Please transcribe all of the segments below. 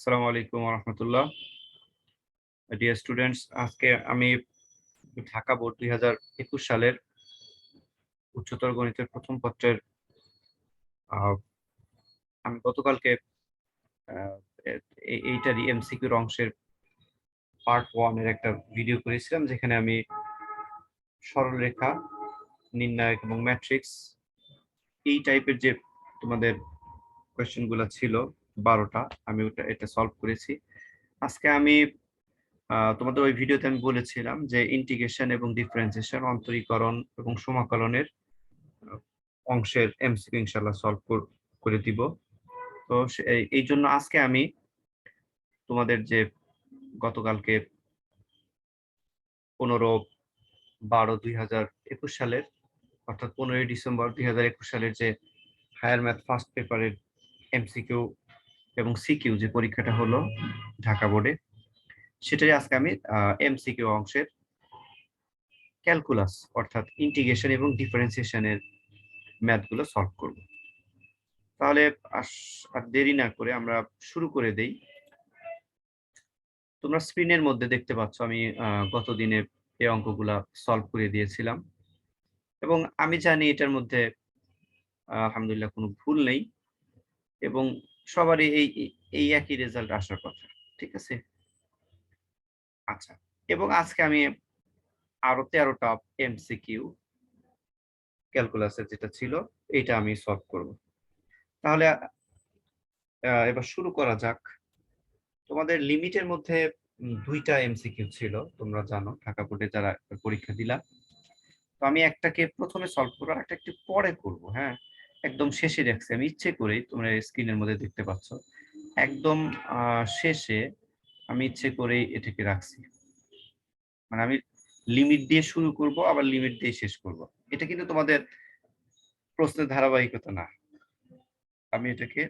আসসালামু আলাইকুম রহমতুল্লাহ। Dear students, আজকে আমি ঢাকা বোর্ড 2021 সালের উচ্চতর গণিতের প্রথম পত্রের আহ, আমি গতকালকে আহ, এইটারই এমসিকিউর অংশের পার্ট 1 এর একটা ভিডিও করেছিলাম, যেখানে আমি সরলরেখা নির্ণায়ক এবং ম্যাট্রিক্স এই টাইপের যে তোমাদের কোয়েশ্চেন গুলো ছিল 12টা, আমি এটা সলভ করেছি। আজকে আমি তোমাদের ওই ভিডিওতে আমি বলেছিলাম যে ইন্টিগ্রেশন এবং ডিফারেন্সিয়েশন, অন্তরীকরণ এবং সমাকলনের অংশের এমসিকিউ ইনশাআল্লাহ সলভ করে দিব। তো এই জন্য আজকে আমি তোমাদের যে গতকালকে 15/12/2021 সালের, অর্থাৎ 15 ডিসেম্বর 2021 সালের যে হায়ার ম্যাথ ফার্স্ট পেপারের এমসিকিউ এবং সিকিউ যে পরীক্ষাটা হলো ঢাকা বোর্ডে, সেটাই আজকে আমি এমসিকিউ অংশের ক্যালকুলাস অর্থাৎ ইন্টিগ্রেশন এবং ডিফারেন্সিয়েশনের ম্যাথগুলো সলভ করব। তাহলে আর দেরি না করে আমরা শুরু করে দেই। তোমরা স্ক্রিনের মধ্যে দেখতে পাচ্ছ আমি গত দিনে এই অঙ্কগুলা সলভ করে দিয়েছিলাম, এবং আমি জানি এটার মধ্যে আলহামদুলিল্লাহ কোনো ভুল নেই, এবং সবারই এই একই রেজাল্ট আসার কথা। ঠিক আছে, আচ্ছা। এবং আজকে আমি আরো 13টা এমসিকিউ ক্যালকুলাসের যেটা ছিল এটা আমি সলভ করব। তাহলে এবার শুরু করা যাক। তোমাদের লিমিটের মধ্যে 2টা এমসিকিউ ছিল, তোমরা জানো ঢাকা বোর্ডে যারা পরীক্ষা দিলা। তো আমি একটাকে প্রথমে সলভ করবো আর একটা একটু পরে করব। হ্যাঁ, একদম শেষে রাখছি আমি ইচ্ছে করেই, তোমরা স্ক্রিনের মধ্যে দেখতে পাচ্ছ একদম শেষে আমি ইচ্ছে করেই এটাকে রাখছি। মানে আমি লিমিট দিয়ে শুরু করব, আবার লিমিট দিয়ে শেষ করব। এটা কিন্তু তোমাদের প্রশ্নের ধারাবাহিকতা না, আমি এটাকে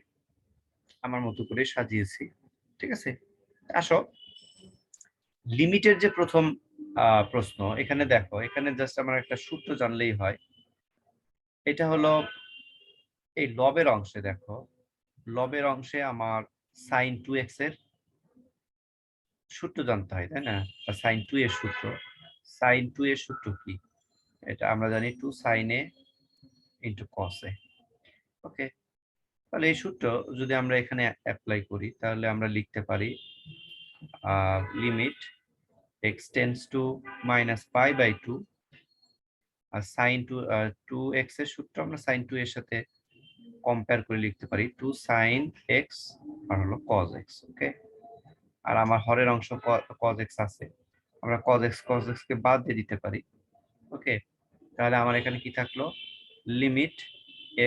আমার মতো করে সাজিয়েছি। ঠিক আছে, আসো লিমিটের যে প্রথম প্রশ্ন, এখানে দেখো, এখানে জাস্ট আমার একটা সূত্র জানলেই হয়। এটা হলো এই লবের অংশে, দেখো লবের অংশে আমার sin 2x এর সূত্র জানতে হয়, তাই না? বা sin 2 এর সূত্র, sin 2 এর সূত্র কি? এটা আমরা জানি 2 sin a into cos a। ওকে, তাহলে এই সূত্র যদি আমরা এখানে অ্যাপ্লাই করি, তাহলে আমরা লিখতে পারি limit x tends to minus pi by 2, আর sin 2x এর সূত্র আমরা sin 2 এর সাথে কম্পেয়ার করে লিখতে পারি 2 sin x আর হলো cos x। ওকে, আর আমার হরের অংশ cos x আছে, আমরা cos x কে বাদ দিয়ে দিতে পারি। ওকে, তাহলে আমার এখানে কি থাকলো, limit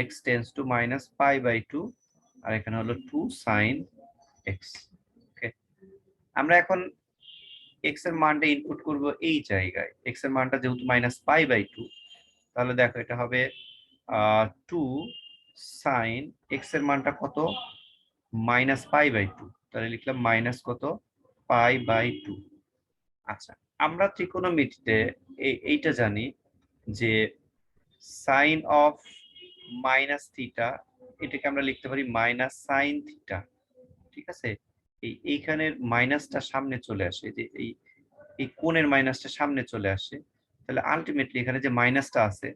x tends to minus pi by 2, আর এখানে হলো 2 sin x। ওকে, আমরা এখন x এর মানটা ইনপুট করব এই জায়গায়। x এর মানটা যেহেতু মাইনাস পাই বাই 2, তাহলে দেখো এটা হবে 2 sin x এর মানটা কত, মাইনাস পাই বাই 2, তাহলে লিখলাম মাইনাস কত, পাই বাই 2। আচ্ছা, আমরা ত্রিকোণমিতিতে এইটা জানি যে সাইন অফ মাইনাস থিটা, এটাকে আমরা লিখতে পারি মাইনাস সাইন থিটা। ঠিক আছে, এইখানের মাইনাসটা সামনে চলে আসে, যে এই কোণের মাইনাসটা সামনে চলে আসে, তাহলে আলটিমেটলি এখানে যে মাইনাসটা আছে,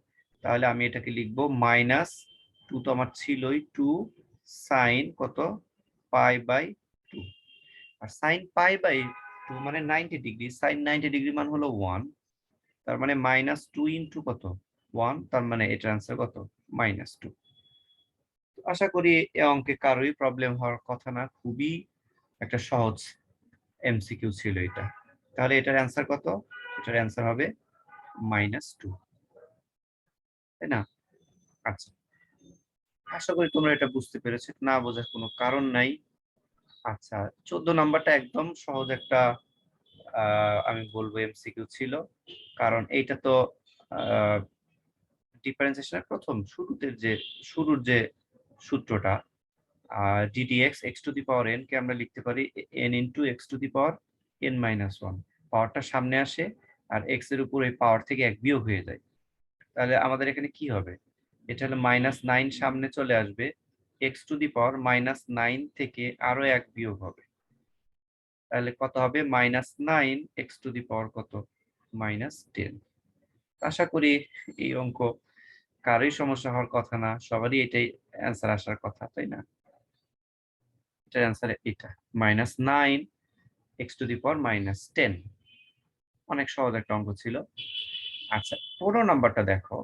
তাহলে আমি এটাকে লিখবো মাইনাস 2, তো আমার ছিলই 2 সাইন কত, পাই বাই 2। আর সাইন পাই বাই 2 মানে 90 ডিগ্রি, সাইন 90 ডিগ্রি মান হলো 1, তার মানে মাইনাস 2 ইন্টু কত, 1, তার মানে এটার আনসার কত, মাইনাস 2। আশা করি এই অঙ্কে কারোই প্রবলেম হওয়ার কথা না, খুবই একটা সহজ এমসিকিউ ছিল এটা। তাহলে এটার অ্যান্সার কত, এটার অ্যান্সার হবে মাইনাস 2, তাই না? আচ্ছা, আশা করি তোমরা এটা বুঝতে পেরেছো, না বোঝার কোনো কারণ নাই। আচ্ছা, 14 নাম্বারটা একদম সহজ একটা আমি বলবো এমসিকিউ ছিল, কারণ এইটা তো ডিফারেন্সিয়েশনের প্রথম শুরুর যে সূত্রটা, ddx x two the power n কে আমরা লিখতে পারি n into x two the power n minus 1, পাওয়ারটা সামনে আসে আর x এর উপর এই পাওয়ার থেকে 1 বিয়োগ হয়ে যায়। তাহলে আমাদের এখানে কি হবে, এটা হলো -9 সামনে চলে আসবে, x টু দি পাওয়ার -9 থেকে আরো 1 বিয়োগ হবে, তাহলে কত হবে -9 x⁻, কত -10। আশা করি এই অঙ্ক কারোই সমস্যা হওয়ার কথা না, সবারই এটাই অ্যান্সার আসার কথা, তাই না? এটার অ্যান্সার এটা -9 x⁻10। অনেক সহজ একটা অঙ্ক ছিল। আচ্ছা 15 নাম্বারটা দেখো।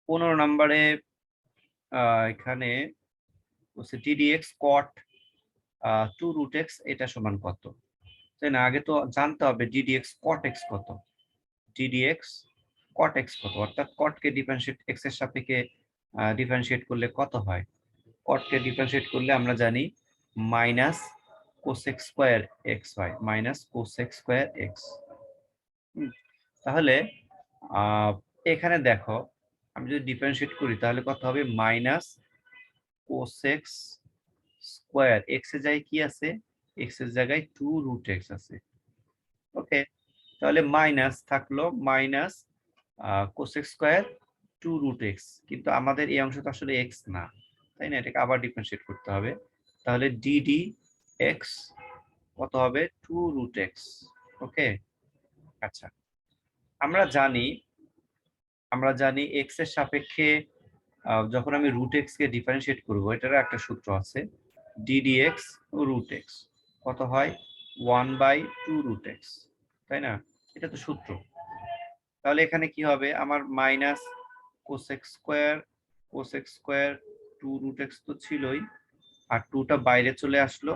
15 নাম্বারে এখানে ddx cot 2√x এটা সমান কত, তাই না? আগে তো জানতে হবে ddx cot x কত, ddx cot x কত, অর্থাৎ cot কে ডিফারেন্সিয়েট x এর সাপেক্ষে ডিফারেন্সিয়েট করলে কত হয়। cot কে ডিফারেন্সিয়েট করলে আমরা জানি মাইনাস কোসেক স্কয়ার x হয়, মাইনাস কোসেক স্কয়ার x। তাহলে এখানে দেখো আমি যদি ডিফারেন্সিয়েট করি তাহলে কত হবে, মাইনাস কোসেক স্কয়ার x এর জায়গায় কি আছে, x এর জায়গায় 2√x আছে। ওকে, তাহলে মাইনাস থাকলো মাইনাস কোসেক স্কয়ার 2√x, কিন্তু আমাদের এই অংশ তো আসলে x না, তাই না? এটাকে আবার ডিফারেন্সিয়েট করতে হবে। তাহলে ddx কত হবে, 2√x। ওকে, আচ্ছা আমরা জানি x এর সাপেক্ষে যখন আমি √x কে ডিফারেন্সিয়েট করব, এটারও একটা সূত্র আছে, ddx √x কত হয় 1/2√x, তাই না? এটা তো সূত্র। তাহলে এখানে কি হবে, আমার মাইনাস কোসেক স্কয়ার 2√x তো ছিলই, আর 2টা বাইরে চলে আসলো,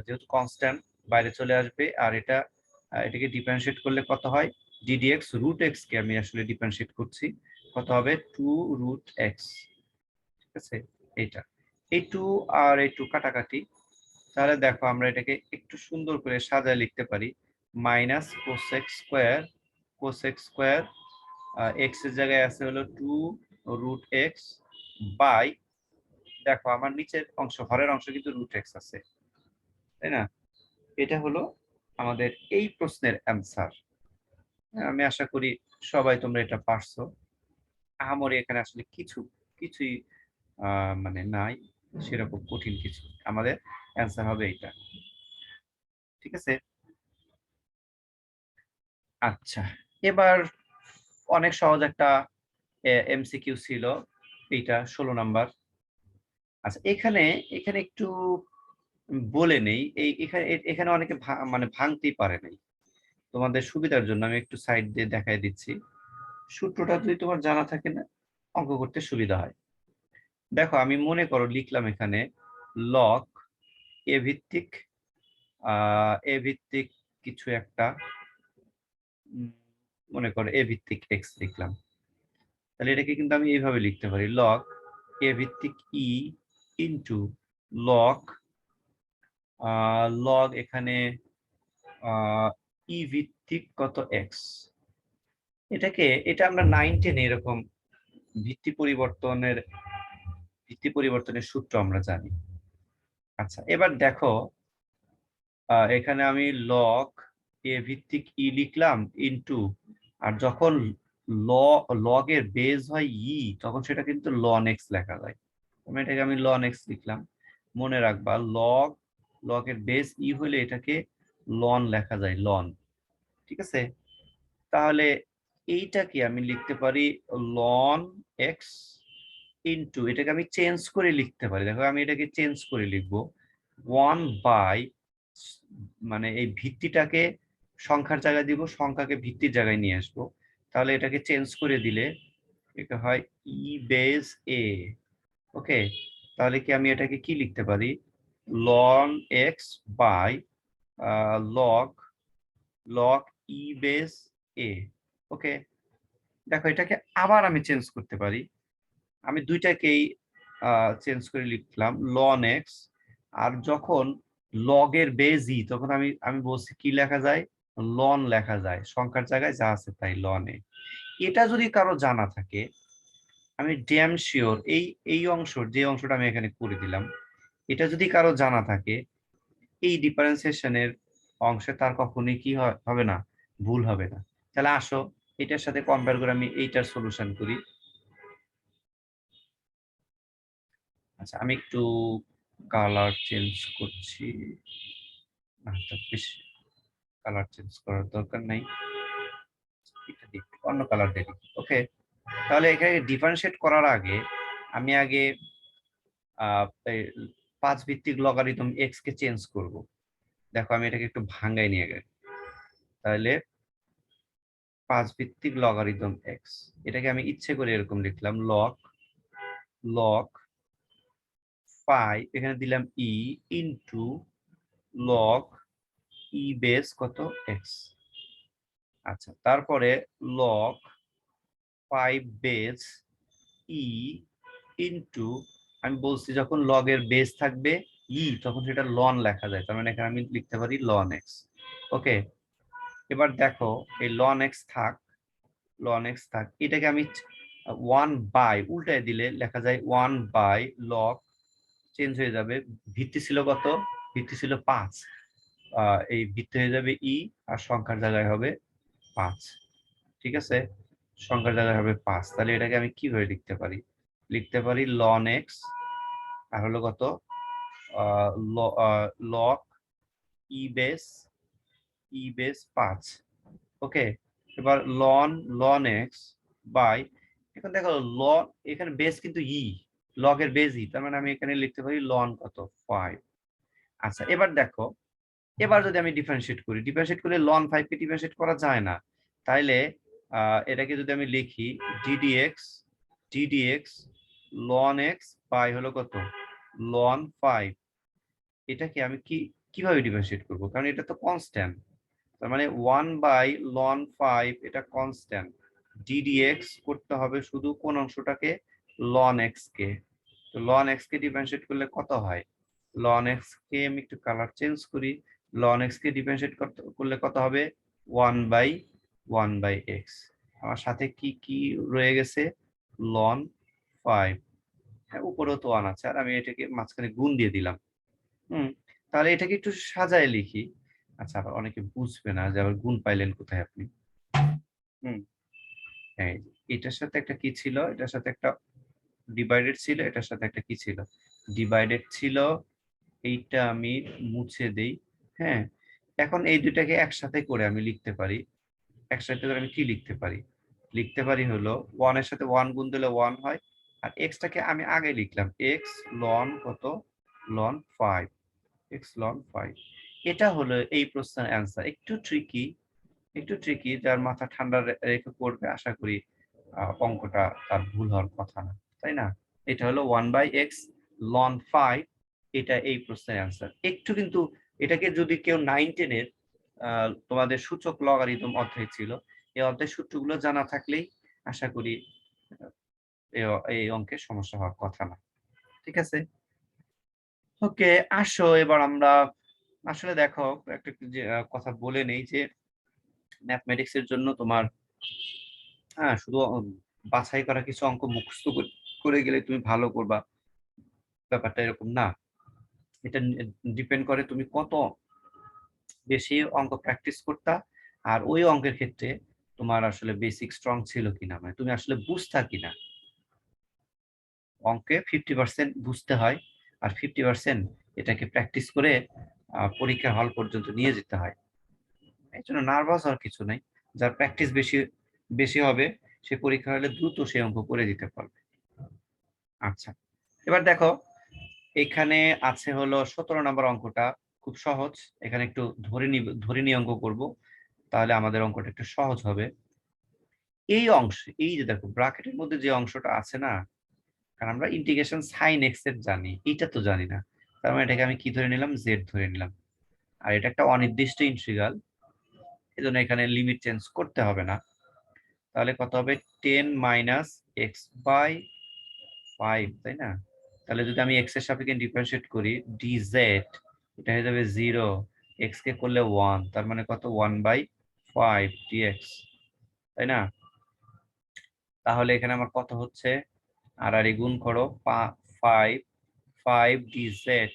যেহেতু কনস্ট্যান্ট বাইরে চলে আসবে, আর এটাকে ডিফারেন্সিয়েট করলে কত হয়, ddx √x কে আমি আসলে ডিফারেন্সিয়েট করছি, কত হবে 2√x। ঠিক আছে, এইটা এই 2 আর এই 2 কাটাকাটি, তাহলে দেখো আমরা এটাকে একটু সুন্দর করে সাজায় লিখতে পারি, মাইনাস কোসেক স্কয়ার x এর জায়গায় আছে হলো 2√x বাই, দেখো আমার নিচের অংশ হরের অংশ কিন্তু √x আছে, তাই না? এটা হলো আমাদের এই প্রশ্নের অ্যান্সার। আমি আশা করি সবাই তোমরা এটা পারছো। আহামরি এখানে আসলে কিছুই মানে নাই সেরকম কঠিন কিছু, আমাদের অ্যান্সার হবে এটা। ঠিক আছে, আচ্ছা এবার অনেক সহজ একটা এমসিকিউ ছিল, এইটা 16 নাম্বার। আচ্ছা এখানে এখানে একটু বলে নেই, এখানে এখানে অনেকে মানে ভাঙতেই পারে নাই, তোমাদের সুবিধার জন্য আমি একটু সাইড দিয়ে দেখাই দিচ্ছি। সূত্রটা যদি তোমার জানা থাকে না, অঙ্ক করতে সুবিধা হয়। দেখো আমি মনে করো লিখলাম এখানে লগ এ ভিত্তিক কিছু একটা, মনে করো এ ভিত্তিক এক্স লিখলাম, তাহলে এটাকে কিন্তু আমি এইভাবে লিখতে পারি, লগ এ ভিত্তিক ই ইন্টু লগ লগ এখানে ই ভিত্তিক কত এক্স। এটা আমরা 9-10 এরকম ভিত্তি পরিবর্তনের সূত্র আমরা জানি। আচ্ছা এবার দেখো এখানে আমি লগ এ ভিত্তিক ই লিখলাম ইনটু, আর যখন লগ এর বেজ হয় ই তখন সেটা কিন্তু লন এক্স লেখা যায়, এটাকে আমি লন এক্স লিখলাম। মনে রাখবা লগ এর বেজ ই হলে এটাকে লন লেখা যায়, লন। ঠিক আছে, তাহলে এইটাকে আমি লিখতে পারি লন এক্স ইনটু, এটাকে আমি চেঞ্জ করে লিখতে পারি, দেখো আমি এটাকে চেঞ্জ করে লিখবো 1/, মানে এই ভিত্তিটাকে সংখ্যার জায়গায় দিব, সংখ্যাকে ভিত্তির জায়গায় নিয়ে আসবো, তাহলে এটাকে চেঞ্জ করে দিলে এটা হয় ই বেস এ। ওকে, তাহলে কি আমি এটাকে কি লিখতে পারি, ln x by log log e base এ। ওকে, দেখো এটাকে আবার আমি চেঞ্জ করতে পারি, আমি দুইটাকেই চেঞ্জ করে লিখলাম লন এক্স, আর যখন লগের বেজি তখন আমি আমি বলছি কি লেখা যায়, লন লেখা যায়, সংখ্যার জায়গায় যা আছে তাই লনে। এটা যদি কারো জানা থাকে, আমি ড্যাম শিওর এই যে অংশটা আমি এখানে করে দিলাম, এটা যদি কারো জানা থাকে, এই ডিফারেন্সিয়েশনের অংশে তার কখনোই কি হবে না, ভুল হবে না। তাহলে আসো এটার সাথে কম্পেয়ার করে আমি এইটার সলিউশন করি। আচ্ছা আমি একটু কালার চেঞ্জ করছি। আচ্ছা, বেশি কালার চেঞ্জ করার দরকার নাই, এটা দিই, অন্য কালার দিয়ে দিই। ওকে, তাহলে এখানে ডিফারেন্সিয়েট করার আগে আমি আগে 5 ভিত্তিক লগারিদম এক্স কে চেঞ্জ করব। দেখো আমি এটাকে একটু ভাঙাই নিয়ে গেল, তাহলে 5 ভিত্তিক লগারিদম এক্স, এটাকে আমি ইচ্ছে করে এরকম লিখলাম, লগ লগ 5, এখানে দিলাম ই ইনটু লগ ই বেস কত এক্স। আচ্ছা, তারপরে লগ 5 বেস ই ইনটু, আমি বলছি যখন লগের বেস থাকবে ই তখন সেটা লন লেখা যায়, তার মানে এখানে আমি লিখতে পারি লন এক্স। ওকে, এবার দেখো এই লন এক্স থাক, লন এক্স থাক, এটাকে আমি 1 বাই উল্টায় দিলে লেখা যায় 1 বাই লগ, চেঞ্জ হয়ে যাবে, ভিত্তি ছিল কত, ভিত্তি ছিল 5, এই ভিত্তি হয়ে যাবে ই, আর সংখ্যার জায়গায় হবে 5। ঠিক আছে, সংখ্যার জায়গায় হবে 5, তাহলে এটাকে আমি কিভাবে লিখতে পারি, লিখতে পারি লন এক্স আর হলো কত লগ ই বেস 5। ওকে, এবার লন এক্স বাই, এখন দেখো লন, এখানে বেস কিন্তু ই, লগের বেস ই, তার মানে আমি এখানে লিখতে পারি লন কত 5। আচ্ছা, এবার দেখো, এবার যদি আমি ডিফারেন্সিয়েট করি, ডিফারেন্সিয়েট করলে লন 5 কে ডিফারেন্সিয়েট করা যায় না, তাইলে এটাকে যদি আমি লিখি ডিডিএক্স লন এক্স বাই হলো কত লন 5, এটাকে আমি কিভাবে ডিফারেন্সিয়েট করব, কারণ এটা তো কনস্ট্যান্ট, তার মানে 1 বাই লন 5 এটা কনস্ট্যান্ট, ডিডিএক্স করতে হবে শুধু কোন অংশটাকে, লন এক্স কে। তো লন এক্স কে ডিফারেন্সিয়েট করলে কত হয়, লন এক্স কে আমি একটু কালার চেঞ্জ করি, লন এক্স কে ডিফারেন্সিয়েট করলে কত হবে 1 বাই এক্স। আমার সাথে কি কি রয়ে গেছে, লন 5, হ্যাঁ উপরেও তো 1 আছে, আর আমি এটাকে মাঝখানে গুণ দিয়ে দিলাম। তাহলে এটাকে একটু সাজায় লিখি। আচ্ছা, আবার অনেকে বুঝবে না যে আবার গুণ পাইলেন কোথায় আপনি। হুম এই যে, এটার সাথে একটা কি ছিল, এটার সাথে একটা ডিভাইডেড ছিল, এটার সাথে একটা কি ছিল, ডিভাইডেড ছিল, এইটা আমি মুছে দেই। হ্যাঁ, এখন এই দুটাকে একসাথে করে আমি লিখতে পারি, একসাথে করে আমি কি লিখতে পারি, লিখতে পারি হলো 1 এর সাথে 1 গুণ দিলে 1 হয়, আর এক্সটাকে আমি আগে লিখলাম এক্স লন কত লন 5, এক্স লন 5। এটা হলো এই প্রশ্নের অ্যান্সার। একটু ট্রিকি, যার মাথা ঠান্ডা রেখে করবে আশা করি অঙ্কটা তার ভুল হওয়ার কথা না, তাই না? এটা হলো 1 বাই এক্স লন 5, এটা এই প্রশ্নের অ্যান্সার। একটু কিন্তু এটাকে যদি কেউ 9-10 এর তোমাদের সূচক লগারিদম অধ্যায় ছিল, এই অধ্যায় সূত্রগুলো জানা থাকলেই আশা করি আহ, এই অঙ্কের সমস্যা হওয়ার কথা না। ঠিক আছে, ওকে, আসো এবার আমরা আসলে দেখো একটা যে কথা বলে নেই যে ম্যাথমেটিক্স এর জন্য তোমার শুধু বাছাই করা কিছু অঙ্ক মুখস্থ করে গেলে তুমি ভালো করবা, ব্যাপারটা এরকম না। এটা ডিপেন্ড করে তুমি কত বেশি অঙ্ক প্র্যাকটিস করতা, আর ওই অঙ্কের ক্ষেত্রে তোমার আসলে বেসিক স্ট্রং ছিল কিনা, মানে তুমি আসলে বুঝতা কিনা। অঙ্কে 50% বুঝতে হয়, আর 50% এটাকে প্র্যাকটিস করে পরীক্ষার হল পর্যন্ত নিয়ে যেতে হয়। এই জন্য নার্ভাস হওয়ার কিছু নাই, যার প্র্যাকটিস বেশি বেশি হবে সে পরীক্ষা হলে দ্রুত সে অঙ্ক করে দিতে পারবে। আচ্ছা, এবার দেখো এখানে আছে হলো 17 নম্বর অঙ্কটা, খুব সহজ। এখানে একটু ধরে নিয়ে অঙ্ক করব, তাহলে আমাদের অঙ্কটা একটু সহজ হবে। এই অংশে এই যে দেখো ব্র্যাকেটের মধ্যে যে অংশটা আছে না, কারণ আমরা ইন্টিগ্রেশন সাইন এক্স এর জানি, এটা তো জানি না, তার মানে এটাকে আমি কি ধরে নিলাম, জেড ধরে নিলাম। আর এটা একটা অনির্দিষ্ট ইন্টিগ্রাল, এজন্য এখানে লিমিট চেঞ্জ করতে হবে না। তাহলে কত হবে 10 মাইনাস এক্স বাই 5, তাই না? তাহলে যদি আমি এক্স এর সাপেক্ষে ডিফারেন্সিয়েট করি ডিজেড, এটা হয়ে যাবে 0, এক্স কে করলে 1, তার মানে কত 1 বাই 5 ডিএক্স, তাই না? তাহলে এখানে আমার কত হচ্ছে, আর গুণ করো 5 ডিজেড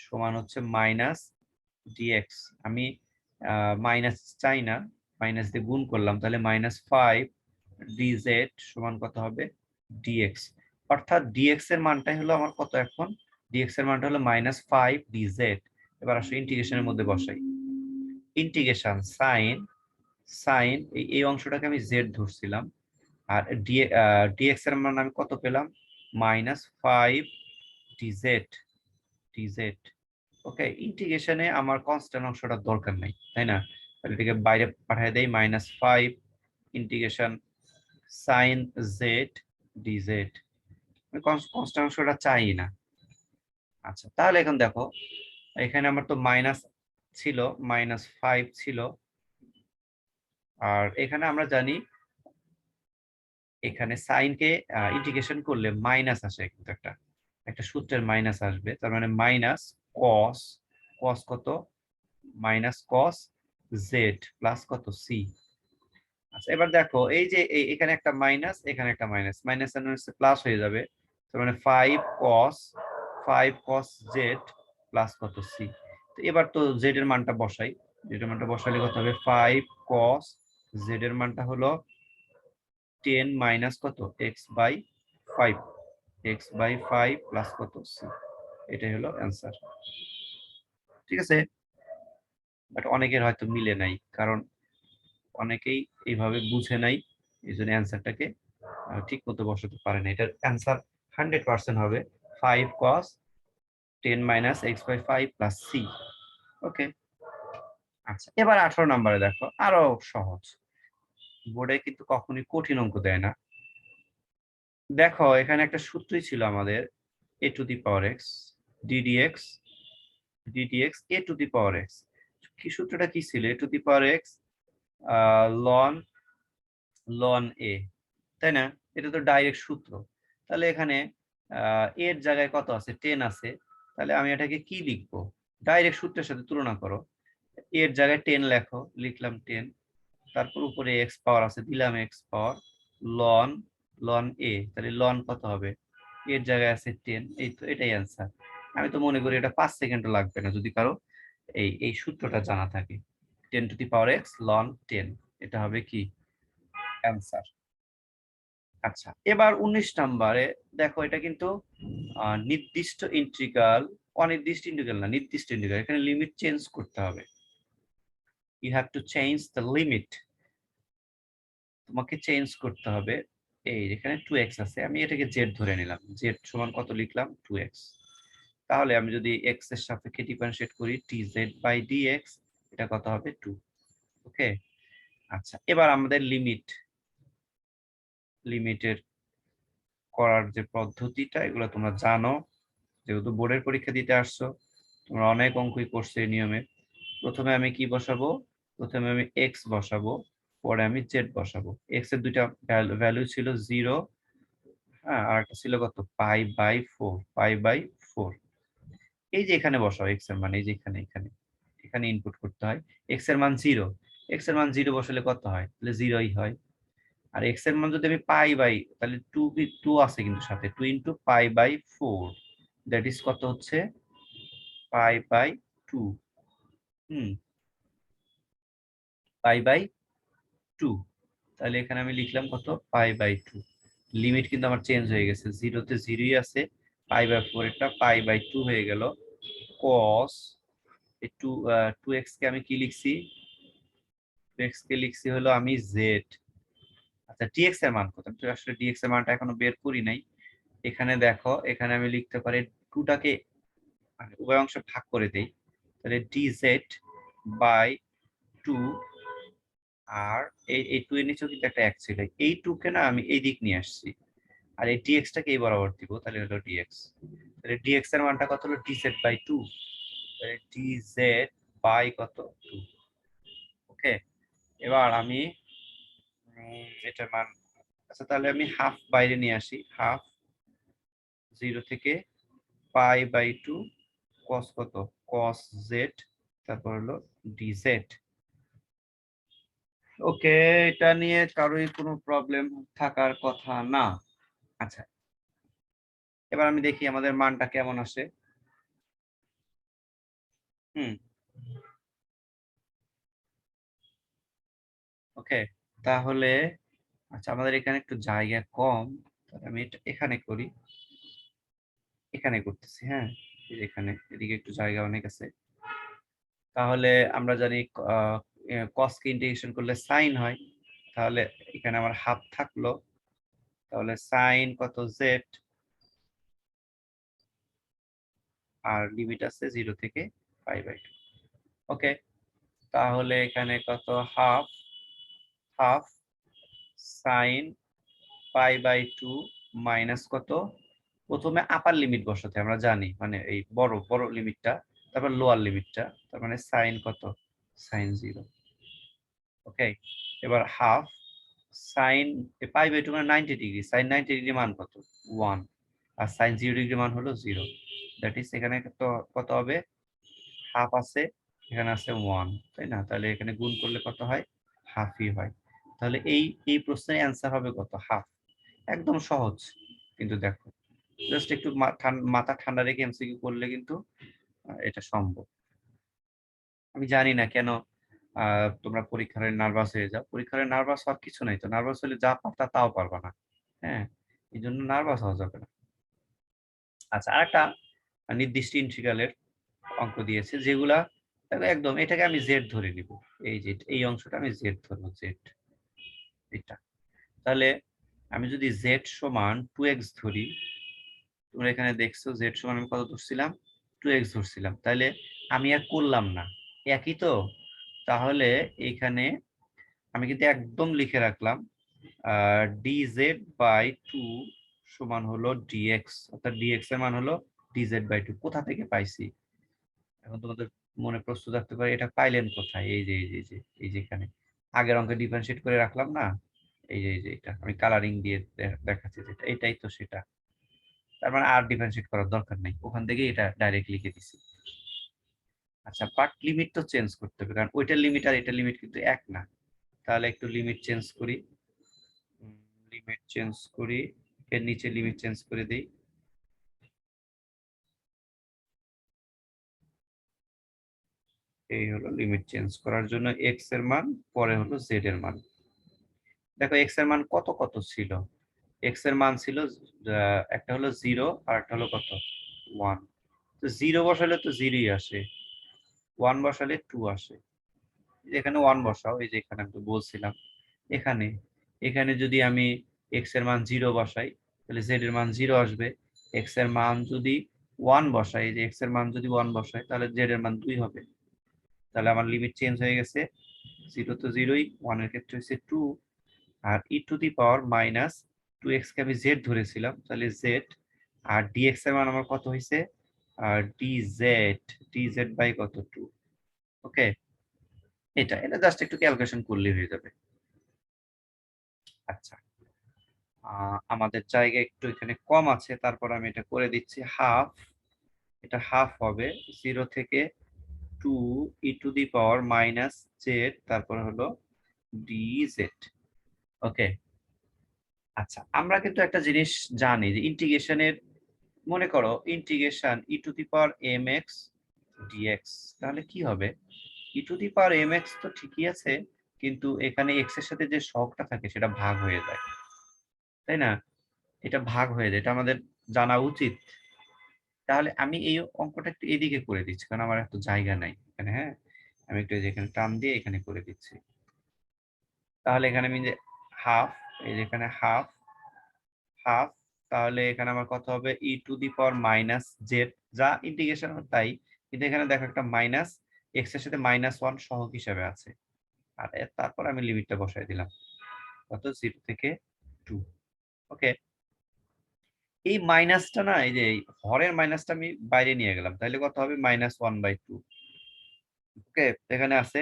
সমান হচ্ছে মাইনাস ডিএক্স। আমি মাইনাস চাই না, মাইনাস দিয়ে গুণ করলাম, তাহলে -5 ডিজেড সমান কত হবে ডিএক্স। অর্থাৎ ডিএক্স এর মানটাই হলো আমার কত, এখন ডিএক্স এর মানটা হলো -5 ডিজেড, এবার আসলে ইন্টিগ্রেশনের মধ্যে বসাই। ইন্টিগ্রেশন সাইন সাইন এই অংশটাকে আমি জেড ধরছিলাম, আর ডিএক্স এর মান আমি কত পেলাম, -5 ডিজেড ডিজেড। ওকে, ইন্টিগ্রেশনে আমার কনস্ট্যান্ট অংশটা দরকার নাই, তাই না? তাহলে এটাকে বাইরে পাঠিয়ে দেই, -5 integration sign Z DZ. Constant অংশটা চাই না। আচ্ছা, তাহলে এখন দেখো এখানে আমার তো মাইনাস ছিল, -5 ছিল, আর এখানে আমরা জানি এখানে সাইনকে ইন্টিগ্রেশন করলে মাইনাস আসে, কিন্তু একটা একটা সূত্রের মাইনাস আসবে, তার মানে মাইনাস কস, কস কত, মাইনাস কস জেড প্লাস কত সি। আচ্ছা, এবার দেখো এই যে এখানে একটা মাইনাস, এখানে একটা মাইনাস, মাইনাস প্লাস হয়ে যাবে, তার মানে 5 cos জেড প্লাস কত সি। তো এবার তো জেড এর মানটা বসাই, জেড এর মানটা বসালে কত হবে, 5 cos জেড এর মানটা হলো 10 মাইনাস কত x/5, x/5 প্লাস কত সি। এটাই হলো অ্যান্সার। ঠিক আছে, বাট অনেকের হয়তো মিলে নাই, কারণ অনেকেই এইভাবে বুঝে নাই, এই জন্য অ্যান্সারটাকে ঠিক মতো বসাতে পারে না। এটার অ্যান্সার 100% হবে 5 cos 10 minus x/5 plus C. Okay, আচ্ছা, এবার 18 নম্বরে দেখো, আরো সহজ। বোর্ডে কিন্তু কখনোই কঠিন অঙ্ক দেয় না। দেখো এখানে একটা সূত্রই ছিল আমাদের, a two the power x ddx ddx a two the power x। কি সূত্রটা কি ছিল, a two the power x loan loan a, তাই না? এটা তো ডাইরেক্ট সূত্র। তাহলে এখানে এর জায়গায় কত আছে, 10 আছে, তাহলে আমি এটাকে কি লিখবো, ডাইরেক্ট সূত্রের সাথে তুলনা করো। এর জায়গায় 10 লেখো, লিখলাম 10, তারপর উপরে এক্স পাওয়ার আছে, দিলাম এক্স পাওয়ার লন লন এ, তাহলে লন কত হবে, এর জায়গায় আছে 10। এই তো, এটাই অ্যান্সার। আমি তো মনে করি এটা 5 সেকেন্ডও লাগবে না যদি কারো এই সূত্রটা জানা থাকে, 10 টু দি পাওয়ার এক্স লন 10, এটা হবে কি অ্যান্সার। আচ্ছা, এবার 19 নম্বরে দেখো, এটা কিন্তু নির্দিষ্ট ইন্টিগ্রাল, অনির্দিষ্ট ইন্টিগ্রাল না, নির্দিষ্ট ইন্টিগ্রাল। এখানে লিমিট চেঞ্জ করতে হবে, you have to change the limit, তোমাকে চেঞ্জ করতে হবে। এই এখানে 2x আছে, আমি এটাকে z ধরে নিলাম, z সমান কত লিখলাম, 2x। তাহলে আমি যদি x এর সাপেক্ষে ডিফারেন্সিয়েট করি dz/dx, এটা কত হবে, 2। ওকে, আচ্ছা, এবার আমাদের লিমিটের করার যে পদ্ধতিটা, এগুলো তোমরা জানো, যেহেতু বোর্ডের পরীক্ষা দিতে আসছো, তোমরা অনেক অঙ্কই করছো এই নিয়মে। প্রথমে আমি কি বসাবো, প্রথমে আমি এক্স বসাবো, পরে আমি জেড বসাবো। এক্স এর দুইটা ভ্যালু ছিল 0, হ্যাঁ, আর একটা ছিল কত, পাই বাই 4। এই যে এখানে বসাও এক্স এর মান, এই যে এখানে এখানে এখানে ইনপুট করতে হয়। এক্স এর মান 0, এক্স এর মান 0 বসালে কত হয়, তাহলে 0ই হয়। আর এক্স এর মান যদি আমি পাই বাই, তাহলে 2 আছে কিন্তু সাথে, 2 ইন্টু পাই/4, দ্যাট ইজ কত হচ্ছে, পাই/2। হুম, পাই/2। তাহলে এখানে আমি লিখলাম কত, পাই/2। লিমিট কিন্তু আমার চেঞ্জ হয়ে গেছে, 0-তে 0ই আছে, পাই/4 এটা পাই/2 হয়ে গেল। কস এই 2x কে আমি কি লিখছি, 2x কে লিখছি হলো আমি জেড। আচ্ছা, dx এর মান কত, তো আসলে dx এর মানটা এখনো বের করি নাই। এখানে দেখো, এখানে আমি লিখতে পারি 2টাকে মানে উভয় অংশে ভাগ করে দেই, তাহলে dz/2। আর এই 2 এর নিচেও কিন্তু একটা 1 ছিল, এই 2 কে না আমি এই দিক নিয়ে আসছি, আর এই dx টাকে এই বরাবর দিব, তাহলে হলো dx। তাহলে dx এর মানটা কত হলো, dz/2, তাহলে dz/কত, 2। ওকে, এবার আমি এটার মান, আচ্ছা তাহলে আমি হাফ বাইরে নিয়ে আসি, হাফ 0 থেকে পাই/2 cos কত, cos z, তারপর হলো dz। ওকে, এটা নিয়ে কারোই কোনো প্রবলেম থাকার কথা না। আচ্ছা, এবার আমি দেখি আমাদের মানটা কেমন আসে। হুম, ওকে, তাহলে আচ্ছা, আমাদের এখানে একটু জায়গা কম, তাহলে আমি এটা এখানে করি, এখানে করতেছি, হ্যাঁ, এই যে এখানে, এদিকে একটু জায়গা অনেক আছে। তাহলে আমরা জানি cos কে ইন্টিগ্রেশন করলে sin হয়, তাহলে এখানে আমার হাফ থাকলো, তাহলে sin কত z, আর লিমিট আছে 0 থেকে π/2। ওকে, তাহলে এখানে কত, হাফ হাফ sin π/2 মাইনাস কত, প্রথমে আপার লিমিট বসাতে আমরা জানি, মানে এই বড় বড় লিমিটটা, তারপর লোয়ার লিমিটটা, তার মানে sin কত, sin 0। ওকে, এবার হাফ sin π/2 মানে 90 ডিগ্রি, sin 90 ডিগ্রি মান কত, 1, আর sin 0 ডিগ্রি মান হলো 0। দ্যাট ইজ এখানে কত হবে, হাফ আছে, এখানে আছে 1, তাই না? তাহলে এখানে গুণ করলে কত হয়, হাফই হয়। তাহলে এই প্রশ্নের অ্যান্সার হবে কত, হাফ। একদম সহজ, কিন্তু দেখো জাস্ট একটু মাথা ঠান্ডা রেখে এমসিকিউ করলে কিন্তু এটা সম্ভব। আমি জানি না কেন তোমরা পরীক্ষার নার্ভাস হয়ে যাও। পরীক্ষার নার্ভাস হওয়ার কিছু নাই তো, নার্ভাস হলে যা পারতা তাও পারবা না। হ্যাঁ, এই জন্য নার্ভাস হওয়া যাবে না। আচ্ছা, আরেকটা নির্দিষ্ট ইন্টিগ্রালের অঙ্ক দিয়েছে, যেগুলা দেখো একদম এটাকে আমি জেড ধরে নিব, এই যে এই অংশটা আমি জেড ধরবো, জেড এটা। তাহলে আমি যদি জেড সমান 2x ধরি, তোমরা এখানে দেখছো জেড সমান আমি কত ধরছিলাম, 2x ধরছিলাম, তাহলে আমি আর করলাম না, একই তো। তাহলে এখানে আমি কিন্তু একদম লিখে রাখলাম dz/2 সমান হলো dx, অর্থাৎ dx এর মান হলো dz/2। কোথা থেকে পাইছি, এখন তোমাদের মনে প্রশ্ন থাকতে পারে এটা পাইলেন কোথায়, এই যে এখানে আগের অঙ্কে ডিফারেন্সিয়েট করে রাখলাম না, এই যে এটা আমি কালারিং দিয়ে দেখাচ্ছি, যেটা এটাই তো সেটা। তার মানে আর ডিফারেন্সিয়েট করার দরকার নেই, ওখান থেকে এটা ডাইরেক্ট লিখে দিছি। আচ্ছা, বাট লিমিট তো চেঞ্জ করতে হবে, কারণ ওইটার লিমিট আর এটার লিমিট কিন্তু এক না। তাহলে একটু লিমিট চেঞ্জ করি, এর নিচে লিমিট চেঞ্জ করে দিই। এই হলো লিমিট চেঞ্জ করার জন্য এক্স এর মান, পরে হলো জেড এর মান। দেখো এক্স এর মান কত কত ছিল, এক্স এর মান ছিল একটা হলো 0 আর একটা হলো কত, 1। তো 0 বসালে তো 0ই আসে, 1 বসালে 2 আসে। এখানে 1 বসাও, এই যে এখানে আমি তো বলছিলাম, এখানে এখানে যদি আমি এক্স এর মান 0 বসাই, তাহলে জেড এর মান 0 আসবে। এক্স এর মান যদি 1 বসাই, যে এক্স এর মান যদি 1 বসাই, তাহলে জেড এর মান 2 হবে। তাহলে আমার লিমিট চেঞ্জ হয়ে গেছে, 0 তো 0ই, 1 এর ক্ষেত্রে হচ্ছে 2, আর e⁻² কে আমি জেড ধরেছিলাম, তাহলে জেড, আর ডিএক্স এর মান আমার কত হয়েছে, আর ডিজেড বাই কত, 2। ওকে, এটা জাস্ট একটু ক্যালকুলেশন করলেই হয়ে যাবে। আচ্ছা, আমাদের জায়গা একটু এখানে কম আছে, তারপর আমি এটা করে দিচ্ছি হাফ, এটা হাফ হবে 0 থেকে 2 e⁻−z, তারপর হলো dz। ওকে, আচ্ছা, আমরা কিন্তু একটা জিনিস জানি যে ইন্টিগ্রেশনের, মনে করো ইন্টিগ্রেশন e⁻mx dx, তাহলে কি হবে, e⁻mx তো ঠিকই আছে, কিন্তু এখানে x এর সাথে যে সহগটা থাকে সেটা ভাগ হয়ে যায়, তাই না? এটা ভাগ হয়ে যায়, এটা আমাদের জানা উচিত। তাহলে আমি এই অঙ্কটা একটু এদিকে করে দিচ্ছি, কারণ আমার একটু জায়গা নাই এখানে। হ্যাঁ, আমি একটু এখানে টান দিয়ে এখানে করে দিচ্ছি। তাহলে এখানে আমি যে হাফ, এই যেখানে হাফ হাফ, তাহলে এখানে আমার কত হবে, e⁻−z, যা ইন্টিগ্রেশন তাই, কিন্তু এখানে দেখো একটা মাইনাস, এক্স এর সাথে -1 সহগ হিসাবে আছে, আর তারপর আমি লিমিটটা বসাই দিলাম কত, 0 থেকে 2। ওকে, এই মাইনাসটা না, এই যে এই হরের মাইনাসটা আমি বাইরে নিয়ে গেলাম, তাহলে কত হবে, -1/2। ওকে, এখানে আছে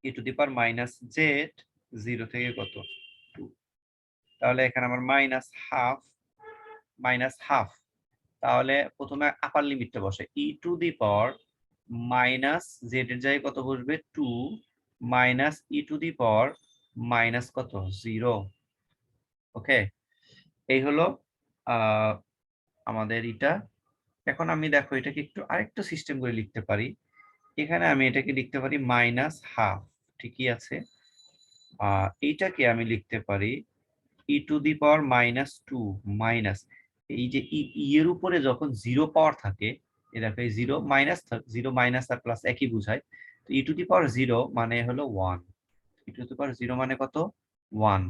e⁻−z, 0 থেকে কত, 2। তাহলে এখানে আমার মাইনাস হাফ। তাহলে প্রথমে আপার লিমিটটা বসে, e⁻−z এর জায়গায় কত বসবে, 2 মাইনাস e⁻− কত, 0। ওকে, এই হলো আমাদের এটা। এখন আমি দেখো এটাকে একটু আরেকটু সিস্টেম করে লিখতে পারি, এখানে আমি এটাকে লিখতে পারি -হাফ, ঠিকই আছে। এইটাকে আমি লিখতে পারি e⁻−2 মাইনাস, এই যে ই এর উপরে যখন 0 পাওয়ার থাকে এই দেখো এই জিরো মাইনাস আর প্লাস একই বুঝায়। তো ই টু দি পাওয়ার জিরো মানে হলো 1, ই টু দি পাওয়ার জিরো মানে কত 1,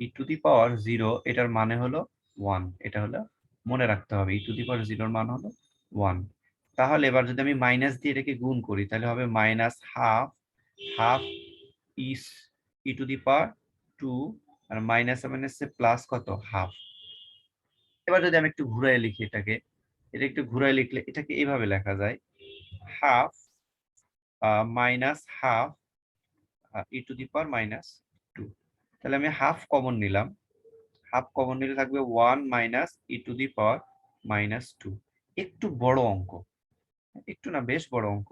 ই টু দি পাওয়ার জিরো এটার মানে হলো 1, এটা হলো মনে রাখতে হবে, ই টু দি পাওয়ার জিরোর মান হলো 1। তাহলে এবার যদি আমি মাইনাস দিয়ে এটাকে গুণ করি তাহলে হবে minus half, half is e to the power 2, আর মাইনাস মাইনাসে প্লাস কত হাফ। এবার যদি আমি একটু ঘুরাই লিখি এটাকে, এটা একটু ঘুরাই লিখলে এটাকে এইভাবে লেখা যায়, half minus half E to the power minus 2। তাহলে আমি হাফ কমন নিলাম, হাফ কমন নিলে থাকবে 1 minus E to the power minus 2। একটু বড় অঙ্ক, একটু না বেশ বড় অঙ্ক।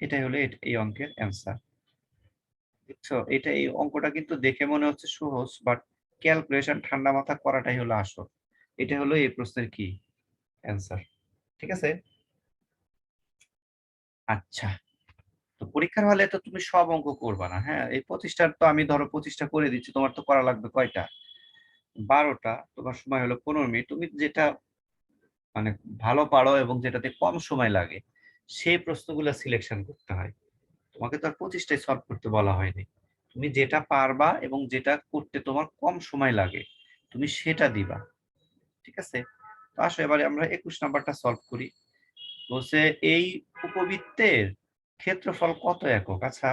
এটাই হলো এই অঙ্কের অ্যান্সার। বুঝছো, এটা এই অঙ্কটা কিন্তু দেখে মনে হচ্ছে সহজ, বাট ক্যালকুলেশন ঠান্ডা মাথা করাটাই হলো আসল। এটা হলো এই প্রশ্নের কি অ্যান্সার। ঠিক আছে। আচ্ছা, তো পরীক্ষার হলে তো তুমি সব অঙ্ক করবা না, হ্যাঁ এই 25টার তো আমি ধরো 25টা করে দিচ্ছি, তোমার তো করা লাগবে কয়টা 12টা, তোমার সময় হলো 15 মিনিট। তুমি যেটা মানে ভালো পারো এবং যেটাতে কম সময় লাগে সেই প্রশ্নগুলো সিলেকশন করতে হয়। তোমাকে তো আর 25টাই সলভ করতে বলা হয়নি, তুমি যেটা পারবা এবং যেটা করতে তোমার কম সময় লাগে তুমি সেটা দিবা। ঠিক আছে। তো আসো এবারে আমরা 21 নাম্বারটা সলভ করি। বলছে এই উপবৃত্তের ক্ষেত্রফল কত একক। আচ্ছা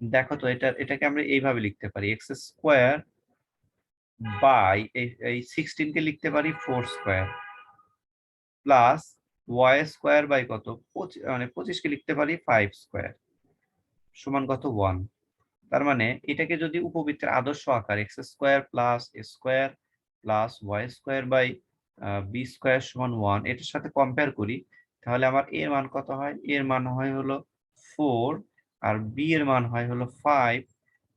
দেখো তো, এটাকে আমরা এইভাবে লিখতে পারি, এক্স স্কোয়ার বাই এই 16 কে লিখতে পারি 4 square plus y square by কত মানে 25 কে লিখতে পারি 5 স্কোয়ার সমান কত 1। তার মানে এটাকে যদি উপবৃত্তের আদর্শ আকার x square plus a square plus y square by b square সমান 1 এটার সাথে কম্পেয়ার করি, তাহলে আমার এর মান কত হয়, এর মান হয় হলো 4, আর বি এর মান হয় হলো 5,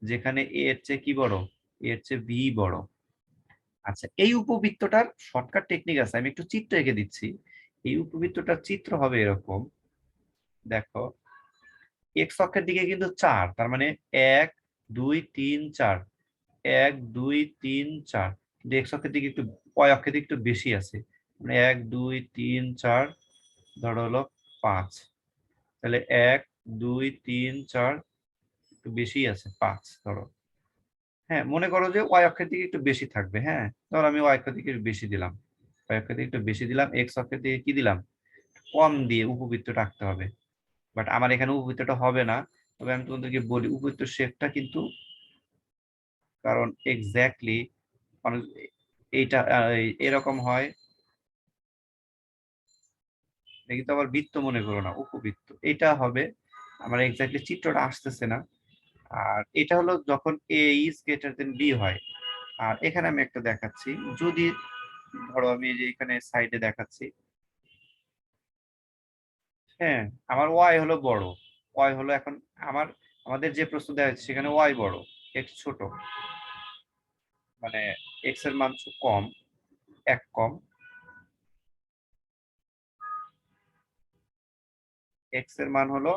যেখানে এ এর চেয়ে কি বড়, এর চেয়ে বি বড়। আচ্ছা এই উপবৃত্তটার শর্টকাট টেকনিক আছে, আমি একটু চিত্র এঁকে দিচ্ছি। এই উপবৃত্তটার চিত্র হবে এরকম, দেখো এক্স অক্ষের দিকে কিন্তু 4, তার মানে 1 2 3 4, 1 2 3 4, কিন্তু এক্স অক্ষের দিকে একটু ওয়াই অক্ষের দিকে একটু বেশি আছে, মানে 1 2 3 4 ধরো হলো 5, তাহলে 1 2 3 4 একটু বেশি আছে 5 ধরো। হ্যাঁ মনে করো যে ওয়াই অক্ষের দিকে একটু বেশি থাকবে, হ্যাঁ ধরো আমি ওয়াই অক্ষের দিকে একটু বেশি দিলাম, ওয়াই অক্ষের দিকে একটু বেশি দিলাম, এক্স অক্ষের দিকে কি দিলাম কম দিয়ে উপবৃত্ত রাখতে হবে। বাট আমার এখানে উপবৃত্তটা হবে না, তবে আমি তোমাদেরকে বলি উপবৃত্ত শেপটা কিন্তু, কারণ এক্স্যাক্টলি এইটা এরকম হয়, এটা কিন্তু আবার বৃত্ত মনে করো না, উপবৃত্ত এটা হবে। আমার এক্স্যাক্টলি চিত্রটা আসতেছে না। আর এটা হলো যখন এ ইজ গ্রেটার দেন বি হয়। আর এখানে আমি একটা দেখাচ্ছি, যদি ধরো আমি এই যে এখানে সাইডে দেখাচ্ছি, হ্যাঁ আমার ওয়াই হলো বড়, ওয়াই হলো এখন আমার আমাদের যে প্রশ্ন দেওয়া হচ্ছে সেখানে ওয়াই বড় এক্স ছোট, মানে এক্স এর মান কম, এক কম, এক্স এর মান হলো